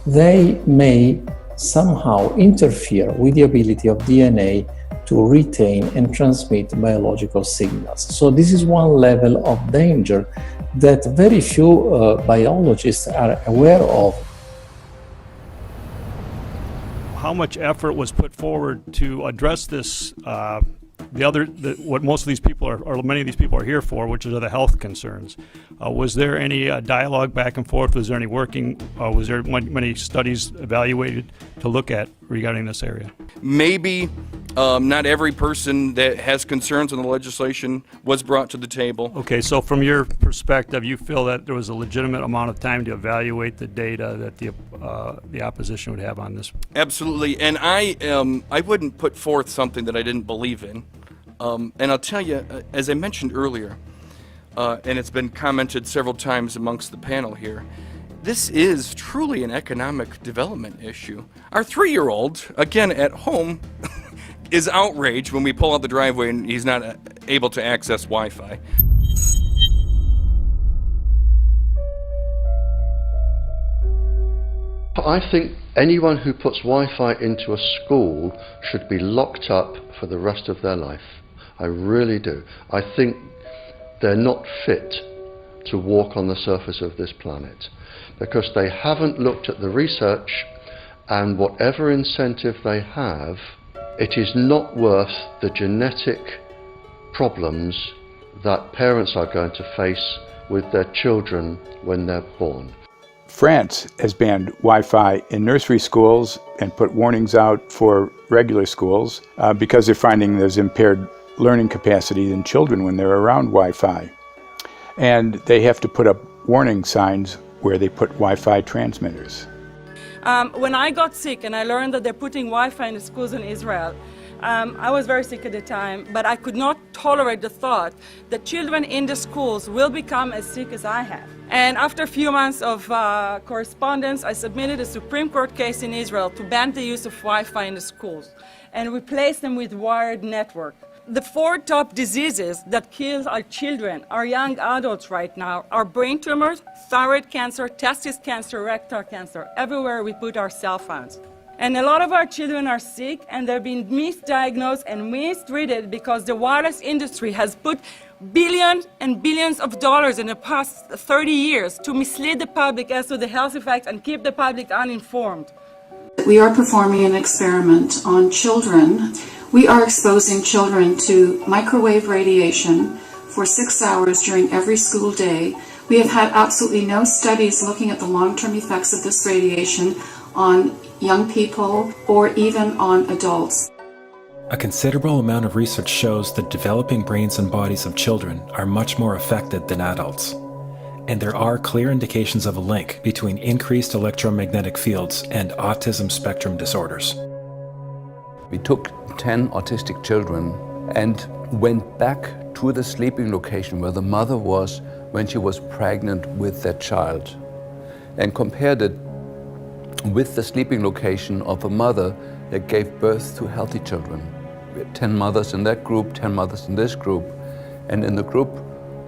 they may somehow interfere with the ability of DNA to retain and transmit biological signals. So this is one level of danger that very few biologists are aware of. How much effort was put forward to address this, what most of these people are, or many of these people are here for, which are the health concerns? Was there any dialogue back and forth? Was there any working, was there many studies evaluated to look at regarding this area? Maybe not every person that has concerns on the legislation was brought to the table. Okay, so from your perspective, you feel that there was a legitimate amount of time to evaluate the data that the opposition would have on this? Absolutely, and I wouldn't put forth something that I didn't believe in. And I'll tell you, as I mentioned earlier, and it's been commented several times amongst the panel here, this is truly an economic development issue. Our 3-year-old, again at home, is outraged when we pull out the driveway and he's not able to access Wi-Fi. I think anyone who puts Wi-Fi into a school should be locked up for the rest of their life. I really do. I think they're not fit to walk on the surface of this planet because they haven't looked at the research, and whatever incentive they have, it is not worth the genetic problems that parents are going to face with their children when they're born. France has banned Wi-Fi in nursery schools and put warnings out for regular schools because they're finding there's impaired learning capacity in children when they're around Wi-Fi. And they have to put up warning signs where they put Wi-Fi transmitters. When I got sick and I learned that they're putting Wi-Fi in the schools in Israel, I was very sick at the time, but I could not tolerate the thought that children in the schools will become as sick as I have. And after a few months of correspondence, I submitted a Supreme Court case in Israel to ban the use of Wi-Fi in the schools and replace them with wired network. The 4 top diseases that kill our children, our young adults right now, are brain tumors, thyroid cancer, testis cancer, rectal cancer, everywhere we put our cell phones. And a lot of our children are sick and they're being misdiagnosed and mistreated because the wireless industry has put billions and billions of dollars in the past 30 years to mislead the public as to the health effects and keep the public uninformed. We are performing an experiment on children. We are exposing children to microwave radiation for 6 hours during every school day. We have had absolutely no studies looking at the long-term effects of this radiation on young people or even on adults. A considerable amount of research shows that developing brains and bodies of children are much more affected than adults. And there are clear indications of a link between increased electromagnetic fields and autism spectrum disorders. We took 10 autistic children and went back to the sleeping location where the mother was when she was pregnant with that child and compared it with the sleeping location of a mother that gave birth to healthy children. We had 10 mothers in that group, 10 mothers in this group, and in the group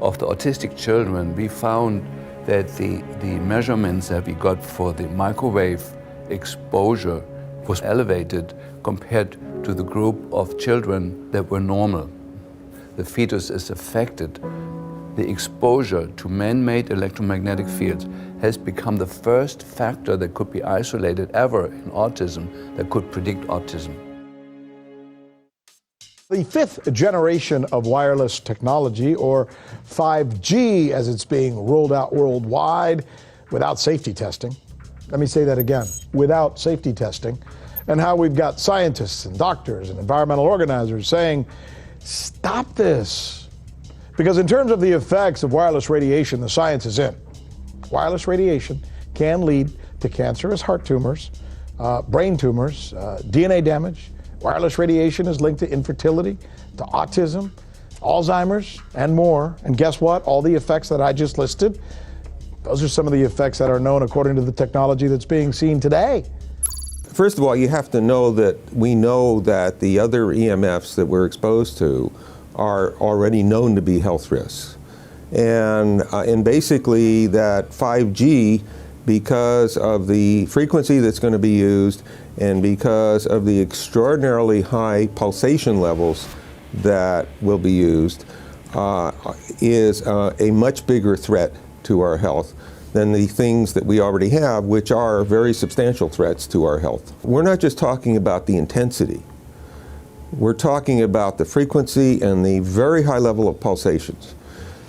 of the autistic children, we found that the measurements that we got for the microwave exposure was elevated compared to the group of children that were normal. The fetus is affected. The exposure to man-made electromagnetic fields has become the first factor that could be isolated ever in autism that could predict autism. The fifth generation of wireless technology, or 5G as it's being rolled out worldwide without safety testing. Let me say that again, without safety testing. And how we've got scientists and doctors and environmental organizers saying, stop this. Because in terms of the effects of wireless radiation, the science is in. Wireless radiation can lead to cancerous heart tumors, brain tumors, DNA damage. Wireless radiation is linked to infertility, to autism, Alzheimer's, and more. And guess what? All the effects that I just listed, those are some of the effects that are known according to the technology that's being seen today. First of all, you have to know that we know that the other EMFs that we're exposed to are already known to be health risks. And basically that 5G, because of the frequency that's going to be used and because of the extraordinarily high pulsation levels that will be used, is a much bigger threat to our health than the things that we already have, which are very substantial threats to our health. We're not just talking about the intensity. We're talking about the frequency and the very high level of pulsations.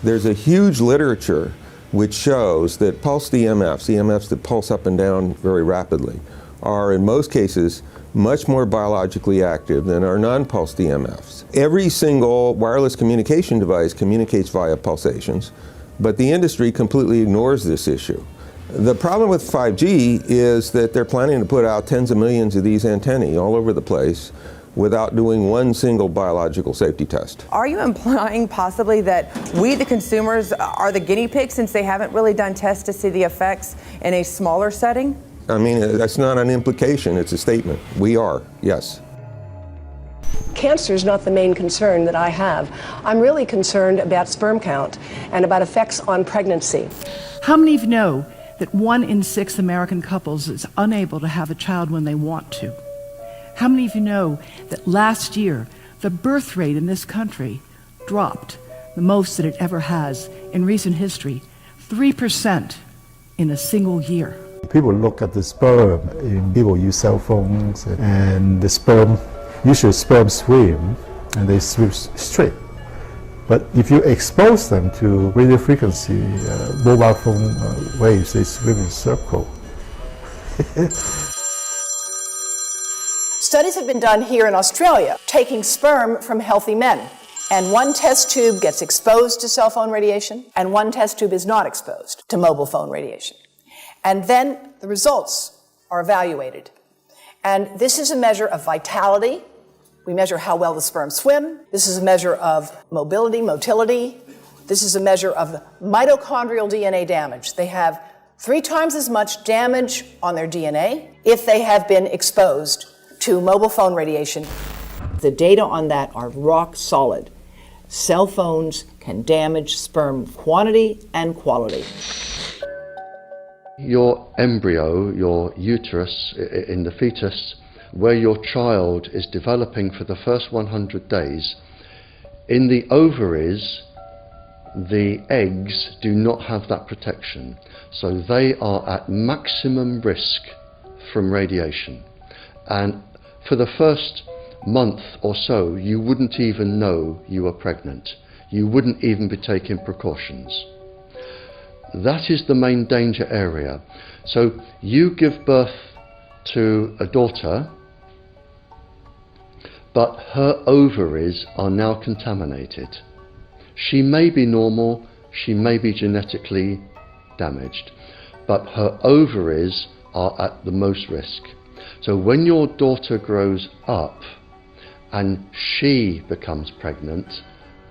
There's a huge literature which shows that pulsed EMFs, EMFs that pulse up and down very rapidly, are in most cases much more biologically active than our non-pulsed EMFs. Every single wireless communication device communicates via pulsations, but the industry completely ignores this issue. The problem with 5G is that they're planning to put out tens of millions of these antennae all over the place without doing one single biological safety test. Are you implying possibly that we, the consumers, are the guinea pigs since they haven't really done tests to see the effects in a smaller setting? I mean, that's not an implication, it's a statement. We are, yes. Cancer is not the main concern that I have. I'm really concerned about sperm count and about effects on pregnancy. How many of you know that 1 in 6 American couples is unable to have a child when they want to? How many of you know that last year the birth rate in this country dropped the most that it ever has in recent history, 3% in a single year? People look at the sperm, and people use cell phones, and the sperm, usually sperm swim, and they swim straight. But if you expose them to radio frequency, mobile phone waves, they swim in a circle. Studies have been done here in Australia, taking sperm from healthy men. And one test tube gets exposed to cell phone radiation, and one test tube is not exposed to mobile phone radiation. And then the results are evaluated. And this is a measure of vitality. We measure how well the sperm swim. This is a measure of motility. This is a measure of mitochondrial DNA damage. They have 3 times as much damage on their DNA if they have been exposed to mobile phone radiation. The data on that are rock solid. Cell phones can damage sperm quantity and quality. Your embryo, your uterus in the fetus, where your child is developing for the first 100 days, in the ovaries, the eggs do not have that protection. So they are at maximum risk from radiation. And for the first month or so, you wouldn't even know you were pregnant. You wouldn't even be taking precautions. That is the main danger area. So you give birth to a daughter, but her ovaries are now contaminated. She may be normal, she may be genetically damaged, but her ovaries are at the most risk. So when your daughter grows up and she becomes pregnant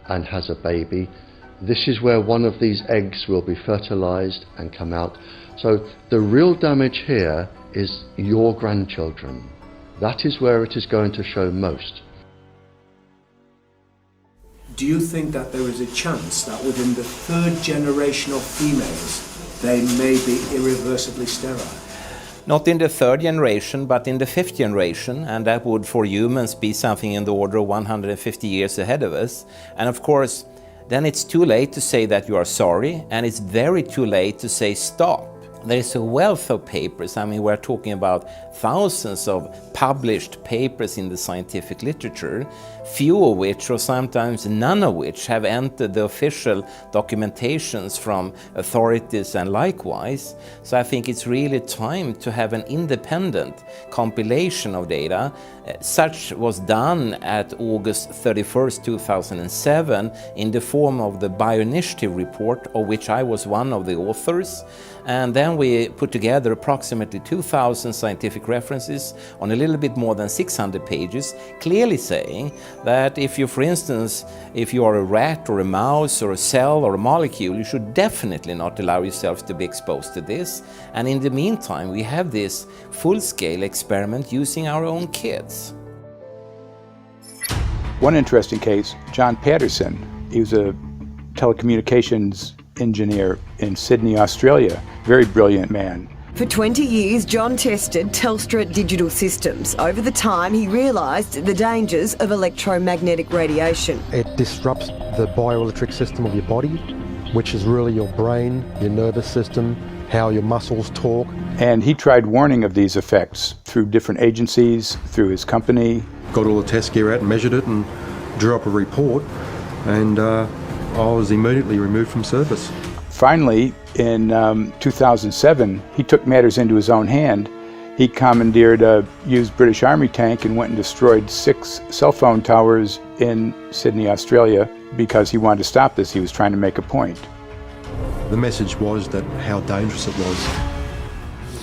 and has a baby, this is where one of these eggs will be fertilized and come out. So the real damage here is your grandchildren. That is where it is going to show most. Do you think that there is a chance that within the third generation of females, they may be irreversibly sterile? Not in the third generation, but in the fifth generation, and that would for humans be something in the order of 150 years ahead of us. And of course, then it's too late to say that you are sorry, and it's very too late to say stop. There is a wealth of papers. I mean, we're talking about thousands of published papers in the scientific literature, few of which, or sometimes none of which, have entered the official documentations from authorities and likewise. So I think it's really time to have an independent compilation of data. Such was done at August 31st, 2007 in the form of the Bioinitiative report, of which I was one of the authors. And then we put together approximately 2,000 scientific references on a little bit more than 600 pages, clearly saying that if you, for instance, if you are a rat or a mouse or a cell or a molecule, you should definitely not allow yourself to be exposed to this. And in the meantime, we have this full-scale experiment using our own kids. One interesting case, John Patterson. He was a telecommunications engineer in Sydney, Australia. Very brilliant man. For 20 years, John tested Telstra digital systems. Over the time, he realised the dangers of electromagnetic radiation. It disrupts the bioelectric system of your body, which is really your brain, your nervous system, how your muscles talk. And he tried warning of these effects through different agencies, through his company. Got all the test gear out and measured it and drew up a report, and I was immediately removed from service. Finally, in 2007, he took matters into his own hand. He commandeered a used British Army tank and went and destroyed 6 cell phone towers in Sydney, Australia, because he wanted to stop this. He was trying to make a point. The message was that how dangerous it was.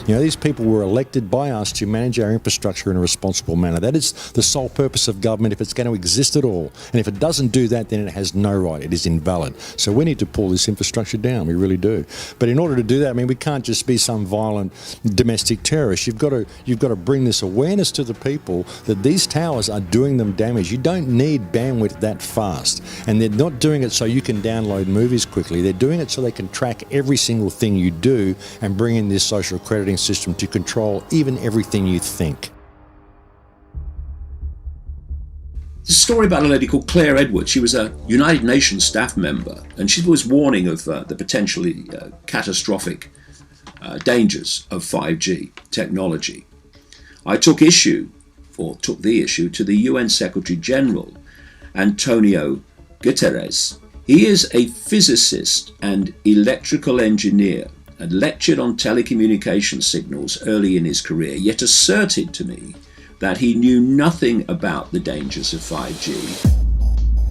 You know, these people were elected by us to manage our infrastructure in a responsible manner. That is the sole purpose of government if it's going to exist at all. And if it doesn't do that, then it has no right. It is invalid. So we need to pull this infrastructure down. We really do. But in order to do that, I mean, we can't just be some violent domestic terrorist. You've got to bring this awareness to the people that these towers are doing them damage. You don't need bandwidth that fast. And they're not doing it so you can download movies quickly. They're doing it so they can track every single thing you do and bring in this social crediting system to control even everything you think. There's a story about a lady called Claire Edwards. She was a United Nations staff member, and she was warning of the potentially catastrophic dangers of 5G technology. I took the issue to the UN Secretary General, Antonio Guterres. He is a physicist and electrical engineer, and lectured on telecommunication signals early in his career, yet asserted to me that he knew nothing about the dangers of 5G.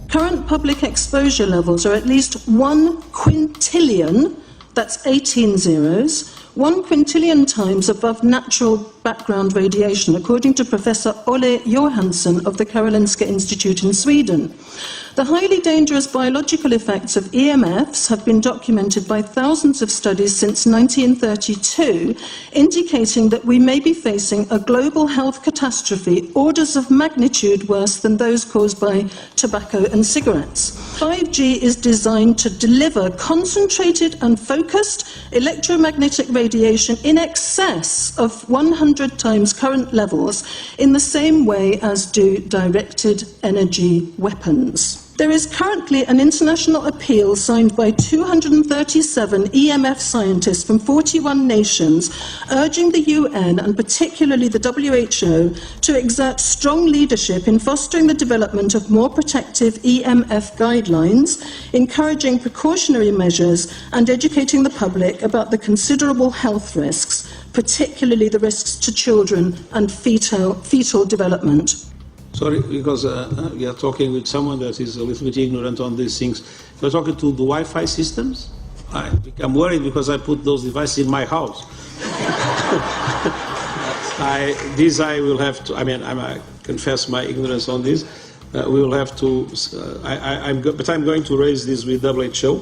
Current public exposure levels are at least 1 quintillion, that's 18 zeros, 1 quintillion times above natural background radiation, according to Professor Olle Johansson of the Karolinska Institute in Sweden. The highly dangerous biological effects of EMFs have been documented by thousands of studies since 1932, indicating that we may be facing a global health catastrophe orders of magnitude worse than those caused by tobacco and cigarettes. 5G is designed to deliver concentrated and focused electromagnetic radiation in excess of 100 times current levels in the same way as do directed energy weapons. There is currently an international appeal signed by 237 EMF scientists from 41 nations, urging the UN and particularly the WHO to exert strong leadership in fostering the development of more protective EMF guidelines, encouraging precautionary measures, and educating the public about the considerable health risks, particularly the risks to children and fetal development. Sorry, because we are talking with someone that is a little bit ignorant on these things. If you're talking to the Wi-Fi systems, I become worried because I put those devices in my house. I will have to, I mean, I'm a confess my ignorance on this. We will have to, but I'm going to raise this with WHO,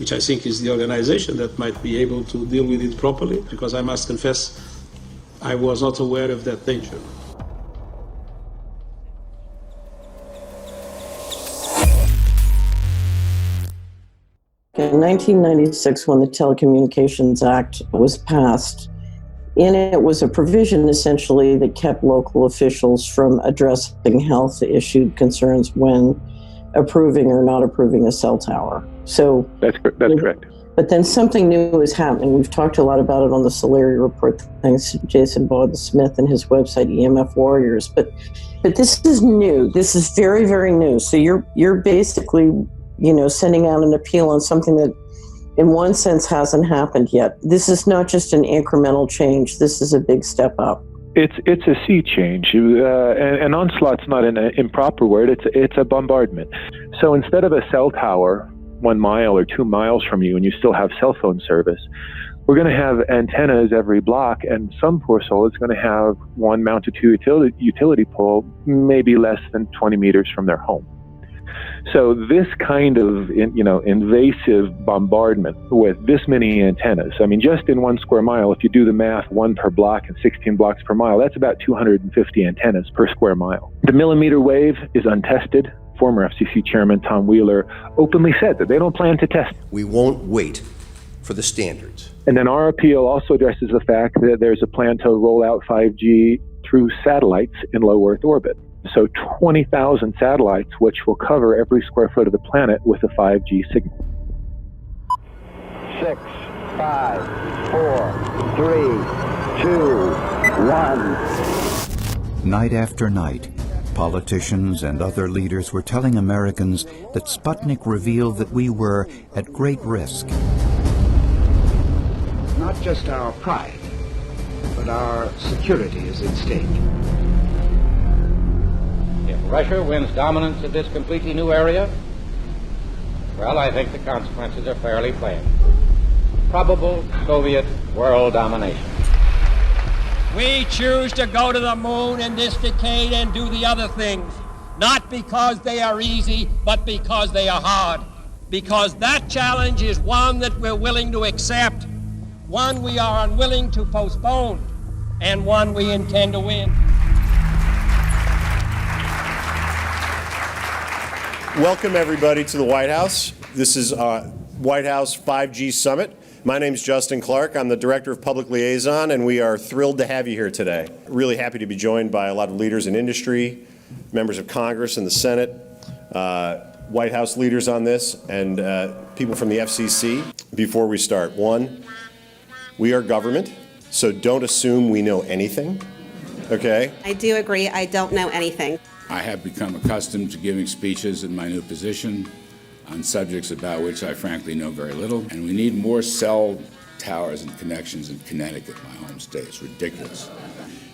which I think is the organization that might be able to deal with it properly, because I must confess I was not aware of that danger. In 1996, when the Telecommunications Act was passed, in it was a provision essentially that kept local officials from addressing health issue concerns when approving or not approving a cell tower. So that's correct. But then something new is happening. We've talked a lot about it on the Solari report, thanks to Jason Bowden-Smith and his website EMF Warriors. But this is new. This is very, very new. So you're basically, sending out an appeal on something that in one sense hasn't happened yet. This is not just an incremental change. This is a big step up. It's a sea change. An onslaught's not an improper word. It's a bombardment. So instead of a cell tower 1 mile or 2 miles from you and you still have cell phone service, we're going to have antennas every block, and some poor soul is going to have one mounted to utility pole maybe less than 20 meters from their home. So this kind of, invasive bombardment with this many antennas, I mean, just in 1 square mile, if you do the math, 1 per block and 16 blocks per mile, that's about 250 antennas per square mile. The millimeter wave is untested. Former FCC Chairman Tom Wheeler openly said that they don't plan to test. We won't wait for the standards. And then our appeal also addresses the fact that there's a plan to roll out 5G through satellites in low Earth orbit. So 20,000 satellites, which will cover every square foot of the planet with a 5G signal. 6, 5, 4, 3, 2, 1. Night after night, politicians and other leaders were telling Americans that Sputnik revealed that we were at great risk. Not just our pride, but our security is at stake. If Russia wins dominance of this completely new area, well, I think the consequences are fairly plain. Probable Soviet world domination. We choose to go to the moon in this decade and do the other things, not because they are easy, but because they are hard. Because that challenge is one that we're willing to accept, one we are unwilling to postpone, and one we intend to win. Welcome, everybody, to the White House. This is White House 5G Summit. My name is Justin Clark. I'm the Director of Public Liaison, and we are thrilled to have you here today. Really happy to be joined by a lot of leaders in industry, members of Congress and the Senate, White House leaders on this, and people from the FCC. Before we start, one, we are government, so don't assume we know anything, okay? I do agree, I don't know anything. I have become accustomed to giving speeches in my new position on subjects about which I frankly know very little, and we need more cell towers and connections in Connecticut, my home state. It's ridiculous.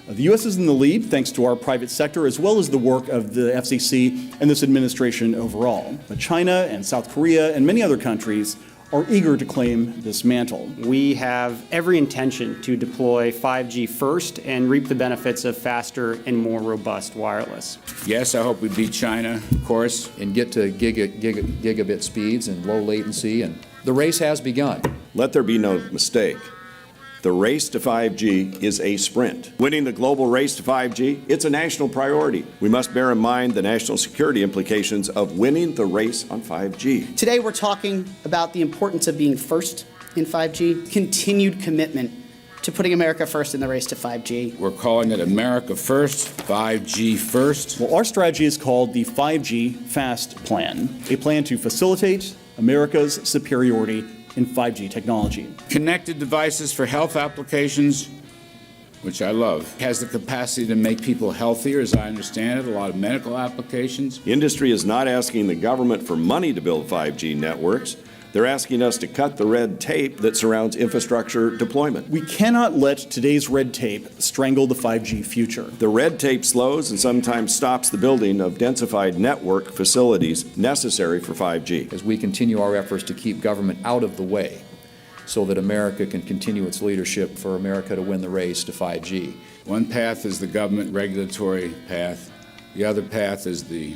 The U.S. is in the lead thanks to our private sector as well as the work of the FCC and this administration overall. But China and South Korea and many other countries are eager to claim this mantle. We have every intention to deploy 5G first and reap the benefits of faster and more robust wireless. Yes, I hope we beat China, of course. And get to gigabit speeds and low latency, and the race has begun. Let there be no mistake. The race to 5G is a sprint. Winning the global race to 5G, it's a national priority. We must bear in mind the national security implications of winning the race on 5G. Today we're talking about the importance of being first in 5G, continued commitment to putting America first in the race to 5G. We're calling it America First, 5G First. Well, our strategy is called the 5G Fast Plan, a plan to facilitate America's superiority in 5G technology. Connected devices for health applications, which I love, has the capacity to make people healthier, as I understand it, a lot of medical applications. The industry is not asking the government for money to build 5G networks. They're asking us to cut the red tape that surrounds infrastructure deployment. We cannot let today's red tape strangle the 5G future. The red tape slows and sometimes stops the building of densified network facilities necessary for 5G. As we continue our efforts to keep government out of the way so that America can continue its leadership for America to win the race to 5G. One path is the government regulatory path. The other path is the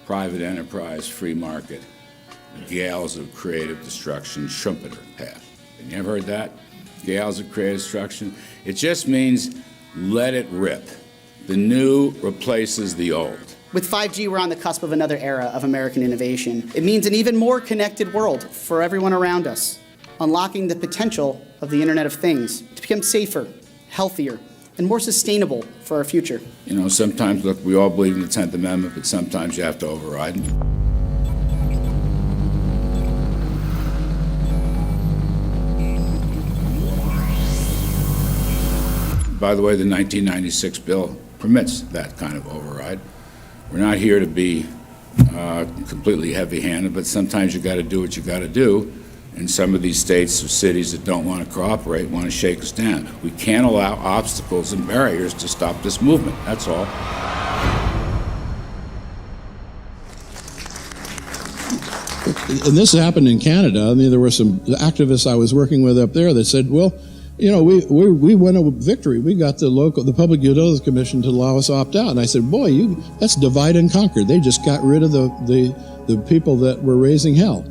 private enterprise, free market, gales of creative destruction, Schumpeter path. Have you ever heard that? Gales of creative destruction? It just means let it rip. The new replaces the old. With 5G, we're on the cusp of another era of American innovation. It means an even more connected world for everyone around us, unlocking the potential of the Internet of Things to become safer, healthier, and more sustainable for our future. You know, sometimes, look, we all believe in the 10th Amendment, but sometimes you have to override it. By the way, the 1996 bill permits that kind of override. We're not here to be completely heavy-handed, but sometimes you got to do what you got to do. And some of these states or cities that don't want to cooperate want to shake us down. We can't allow obstacles and barriers to stop this movement. That's all. And this happened in Canada. I mean, there were some activists I was working with up there that said, well, you know, we won a victory. We got the Public Utilities Commission to allow us to opt out. And I said, boy, that's divide and conquer. They just got rid of the people that were raising hell.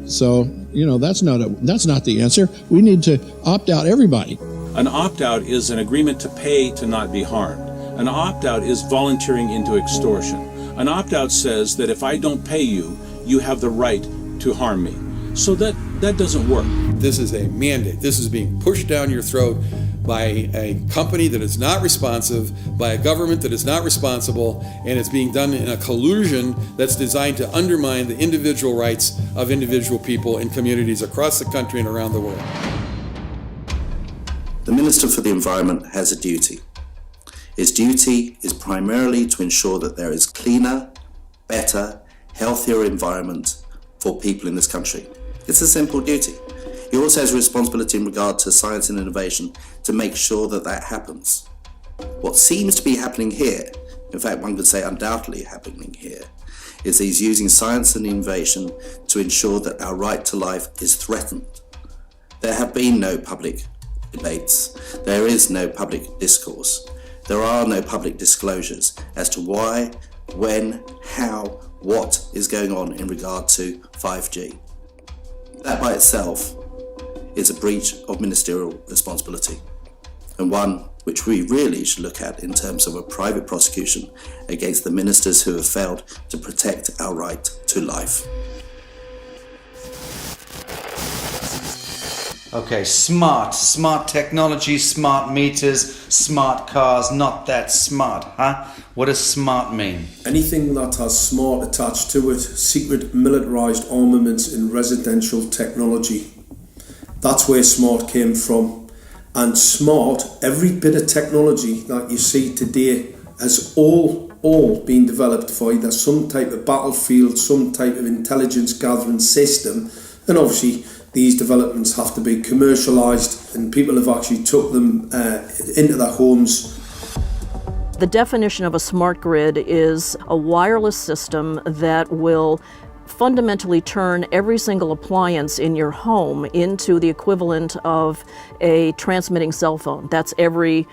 So, you know, that's not the answer. We need to opt out everybody. An opt-out is an agreement to pay to not be harmed. An opt-out is volunteering into extortion. An opt-out says that if I don't pay you, you have the right to harm me. So that doesn't work. This is a mandate. This is being pushed down your throat by a company that is not responsive, by a government that is not responsible, and it's being done in a collusion that's designed to undermine the individual rights of individual people in communities across the country and around the world. The Minister for the Environment has a duty. His duty is primarily to ensure that there is cleaner, better, healthier environment for people in this country. It's a simple duty. He also has a responsibility in regard to science and innovation to make sure that that happens. What seems to be happening here, in fact one could say undoubtedly happening here, is he's using science and innovation to ensure that our right to life is threatened. There have been no public debates. There is no public discourse. There are no public disclosures as to why, when, how, what is going on in regard to 5G. That by itself is a breach of ministerial responsibility, and one which we really should look at in terms of a private prosecution against the ministers who have failed to protect our right to life. Okay, smart technology, smart meters, smart cars, not that smart, huh? What does smart mean? Anything that has smart attached to it, secret militarised armaments in residential technology. That's where smart came from. And smart, every bit of technology that you see today has all been developed for either some type of battlefield, some type of intelligence gathering system, and obviously these developments have to be commercialised, and people have actually took them into their homes. The definition of a smart grid is a wireless system that will fundamentally turn every single appliance in your home into the equivalent of a transmitting cell phone. That's every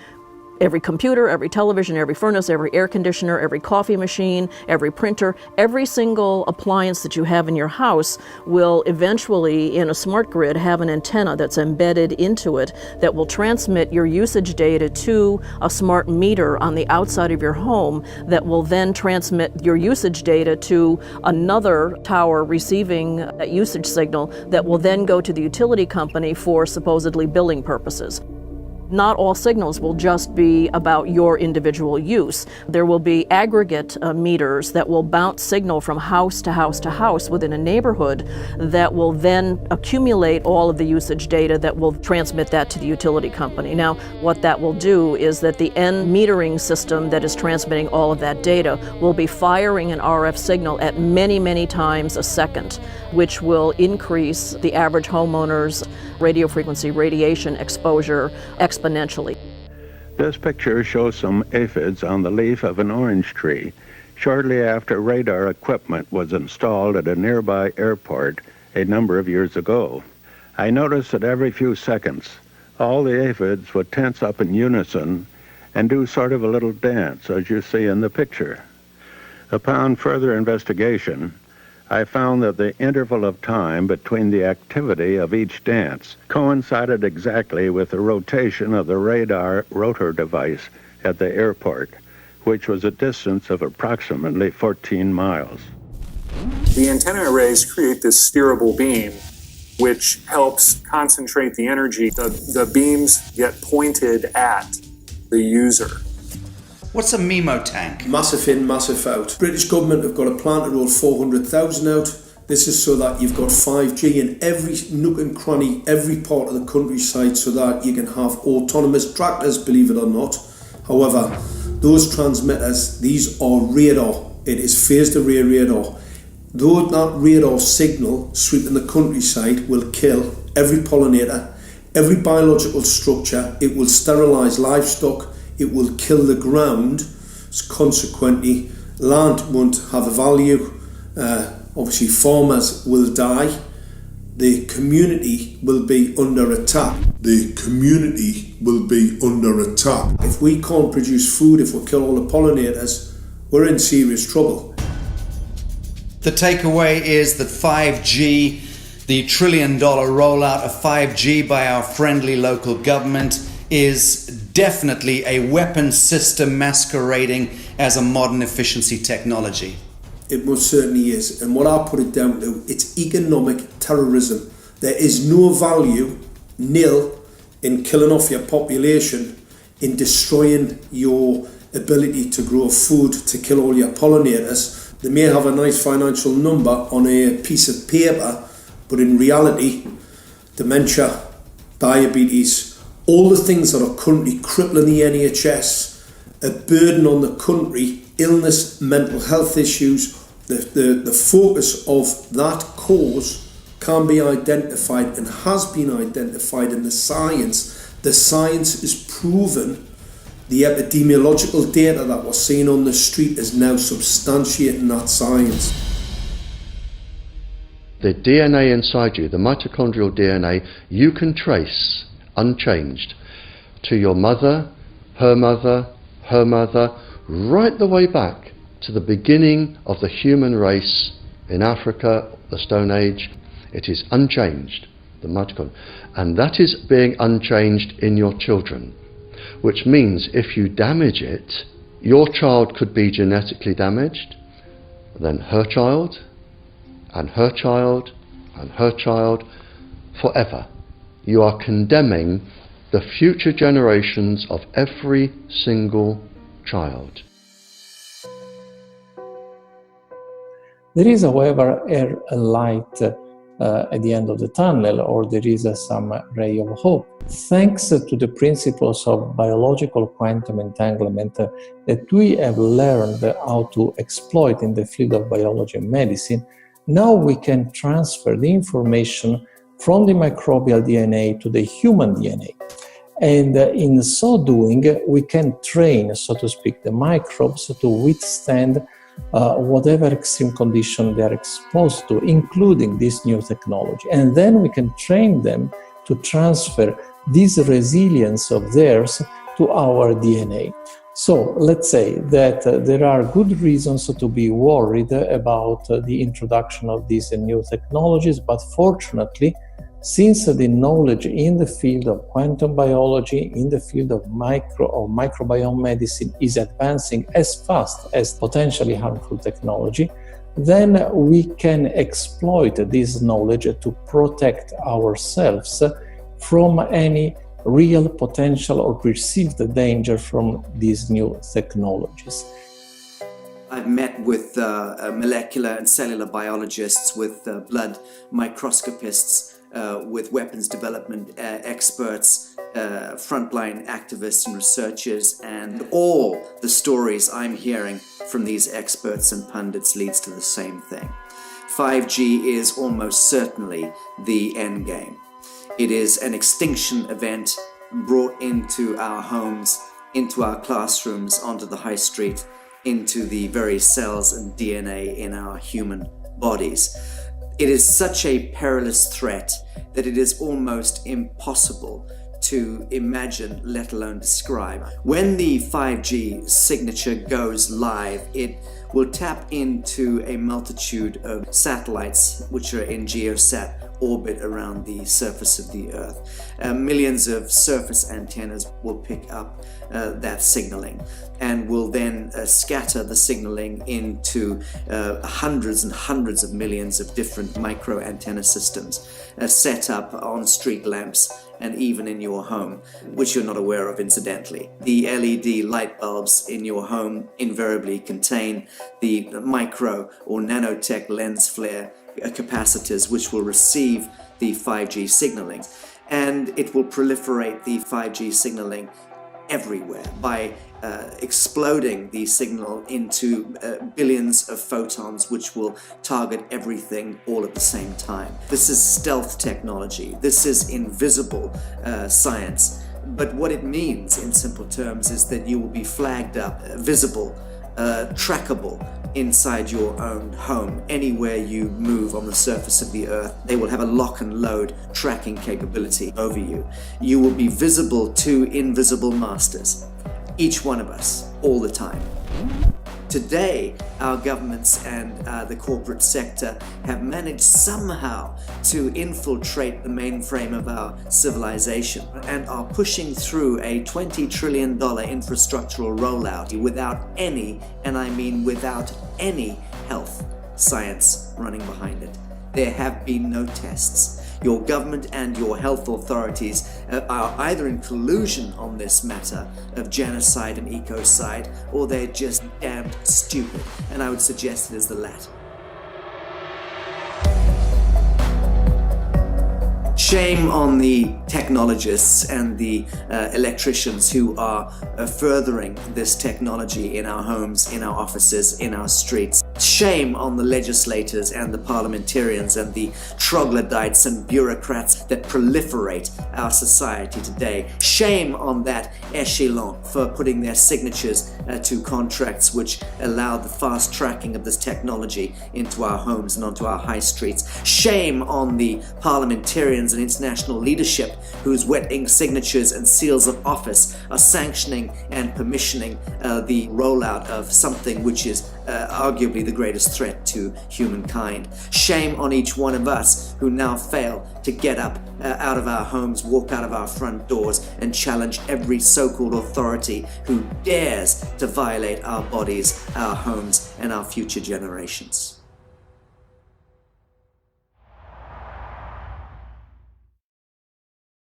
computer, every television, every furnace, every air conditioner, every coffee machine, every printer, every single appliance that you have in your house will eventually, in a smart grid, have an antenna that's embedded into it that will transmit your usage data to a smart meter on the outside of your home that will then transmit your usage data to another tower receiving that usage signal that will then go to the utility company for supposedly billing purposes. Not all signals will just be about your individual use. There will be aggregate meters that will bounce signal from house to house to house within a neighborhood that will then accumulate all of the usage data that will transmit that to the utility company. Now, what that will do is that the end metering system that is transmitting all of that data will be firing an RF signal at many, many times a second, which will increase the average homeowner's radio frequency radiation exposure exponentially. This picture shows some aphids on the leaf of an orange tree shortly after radar equipment was installed at a nearby airport a number of years ago. I noticed that every few seconds all the aphids would tense up in unison and do sort of a little dance, as you see in the picture. Upon further investigation, I found that the interval of time between the activity of each dance coincided exactly with the rotation of the radar rotor device at the airport, which was a distance of approximately 14 miles. The antenna arrays create this steerable beam, which helps concentrate the energy. The beams get pointed at the user. What's a MIMO tank? Massive in, massive out. British government have got a plan to roll 400,000 out. This is so that you've got 5G in every nook and cranny, every part of the countryside, so that you can have autonomous tractors, believe it or not. However, those transmitters, these are radar. It is phased array radar. Though that radar signal sweeping the countryside will kill every pollinator, every biological structure, it will sterilise livestock, it will kill the ground, consequently land won't have a value, obviously farmers will die, the community will be under attack. The community will be under attack. If we can't produce food, if we kill all the pollinators, we're in serious trouble. The takeaway is that 5G, the $1 trillion rollout of 5G by our friendly local government, is definitely a weapons system masquerading as a modern efficiency technology. It most certainly is. And what I put it down to, it's economic terrorism. There is no value, nil, in killing off your population, in destroying your ability to grow food, to kill all your pollinators. They may have a nice financial number on a piece of paper, but in reality, dementia, diabetes, all the things that are currently crippling the NHS, a burden on the country, illness, mental health issues, the focus of that cause can be identified and has been identified in the science. The science is proven. The epidemiological data that we're seeing on the street is now substantiating that science. The DNA inside you, the mitochondrial DNA, you can trace unchanged to your mother, her mother, her mother, right the way back to the beginning of the human race in Africa, the Stone Age. It is unchanged, the mitochondria, and that is being unchanged in your children, which means if you damage it, your child could be genetically damaged, then her child, and her child, and her child, forever. You are condemning the future generations of every single child. There is, however, a light at the end of the tunnel, or there is some ray of hope. Thanks to the principles of biological quantum entanglement that we have learned how to exploit in the field of biology and medicine, now we can transfer the information from the microbial DNA to the human DNA. And in so doing, we can train, so to speak, the microbes to withstand whatever extreme condition they are exposed to, including this new technology. And then we can train them to transfer this resilience of theirs to our DNA. So let's say that there are good reasons to be worried about the introduction of these new technologies, but fortunately, since the knowledge in the field of quantum biology, in the field of microbiome medicine is advancing as fast as potentially harmful technology, then we can exploit this knowledge to protect ourselves from any real potential or perceived danger from these new technologies. I've met with molecular and cellular biologists, with blood microscopists, with weapons development experts, frontline activists and researchers, and all the stories I'm hearing from these experts and pundits leads to the same thing. 5G is almost certainly the end game. It is an extinction event brought into our homes, into our classrooms, onto the high street, into the very cells and DNA in our human bodies. It is such a perilous threat that it is almost impossible to imagine, let alone describe. When the 5G signature goes live, it will tap into a multitude of satellites which are in geosat orbit around the surface of the Earth. Millions of surface antennas will pick up that signaling and will then scatter the signaling into hundreds and hundreds of millions of different micro antenna systems set up on street lamps and even in your home, which you're not aware of incidentally. The LED light bulbs in your home invariably contain the micro or nanotech lens flare capacitors which will receive the 5G signaling, and it will proliferate the 5G signaling everywhere by exploding the signal into billions of photons which will target everything all at the same time. This is stealth technology. This is invisible science. But what it means in simple terms is that you will be flagged up, visible, trackable inside your own home. Anywhere you move on the surface of the Earth, they will have a lock and load tracking capability over you. You will be visible to invisible masters, each one of us, all the time. Today, our governments and the corporate sector have managed somehow to infiltrate the mainframe of our civilization and are pushing through a $20 trillion infrastructural rollout without any, and I mean without any, health science running behind it. There have been no tests. Your government and your health authorities are either in collusion on this matter of genocide and ecocide, or they're just damned stupid, and I would suggest it is the latter. Shame on the technologists and the electricians who are furthering this technology in our homes, in our offices, in our streets. Shame on the legislators and the parliamentarians and the troglodytes and bureaucrats that proliferate our society today. Shame on that echelon for putting their signatures to contracts which allow the fast tracking of this technology into our homes and onto our high streets. Shame on the parliamentarians and international leadership whose wet ink signatures and seals of office are sanctioning and permissioning the rollout of something which is arguably the greatest threat to humankind. Shame on each one of us who now fail to get up out of our homes, walk out of our front doors, and challenge every so-called authority who dares to violate our bodies, our homes, and our future generations.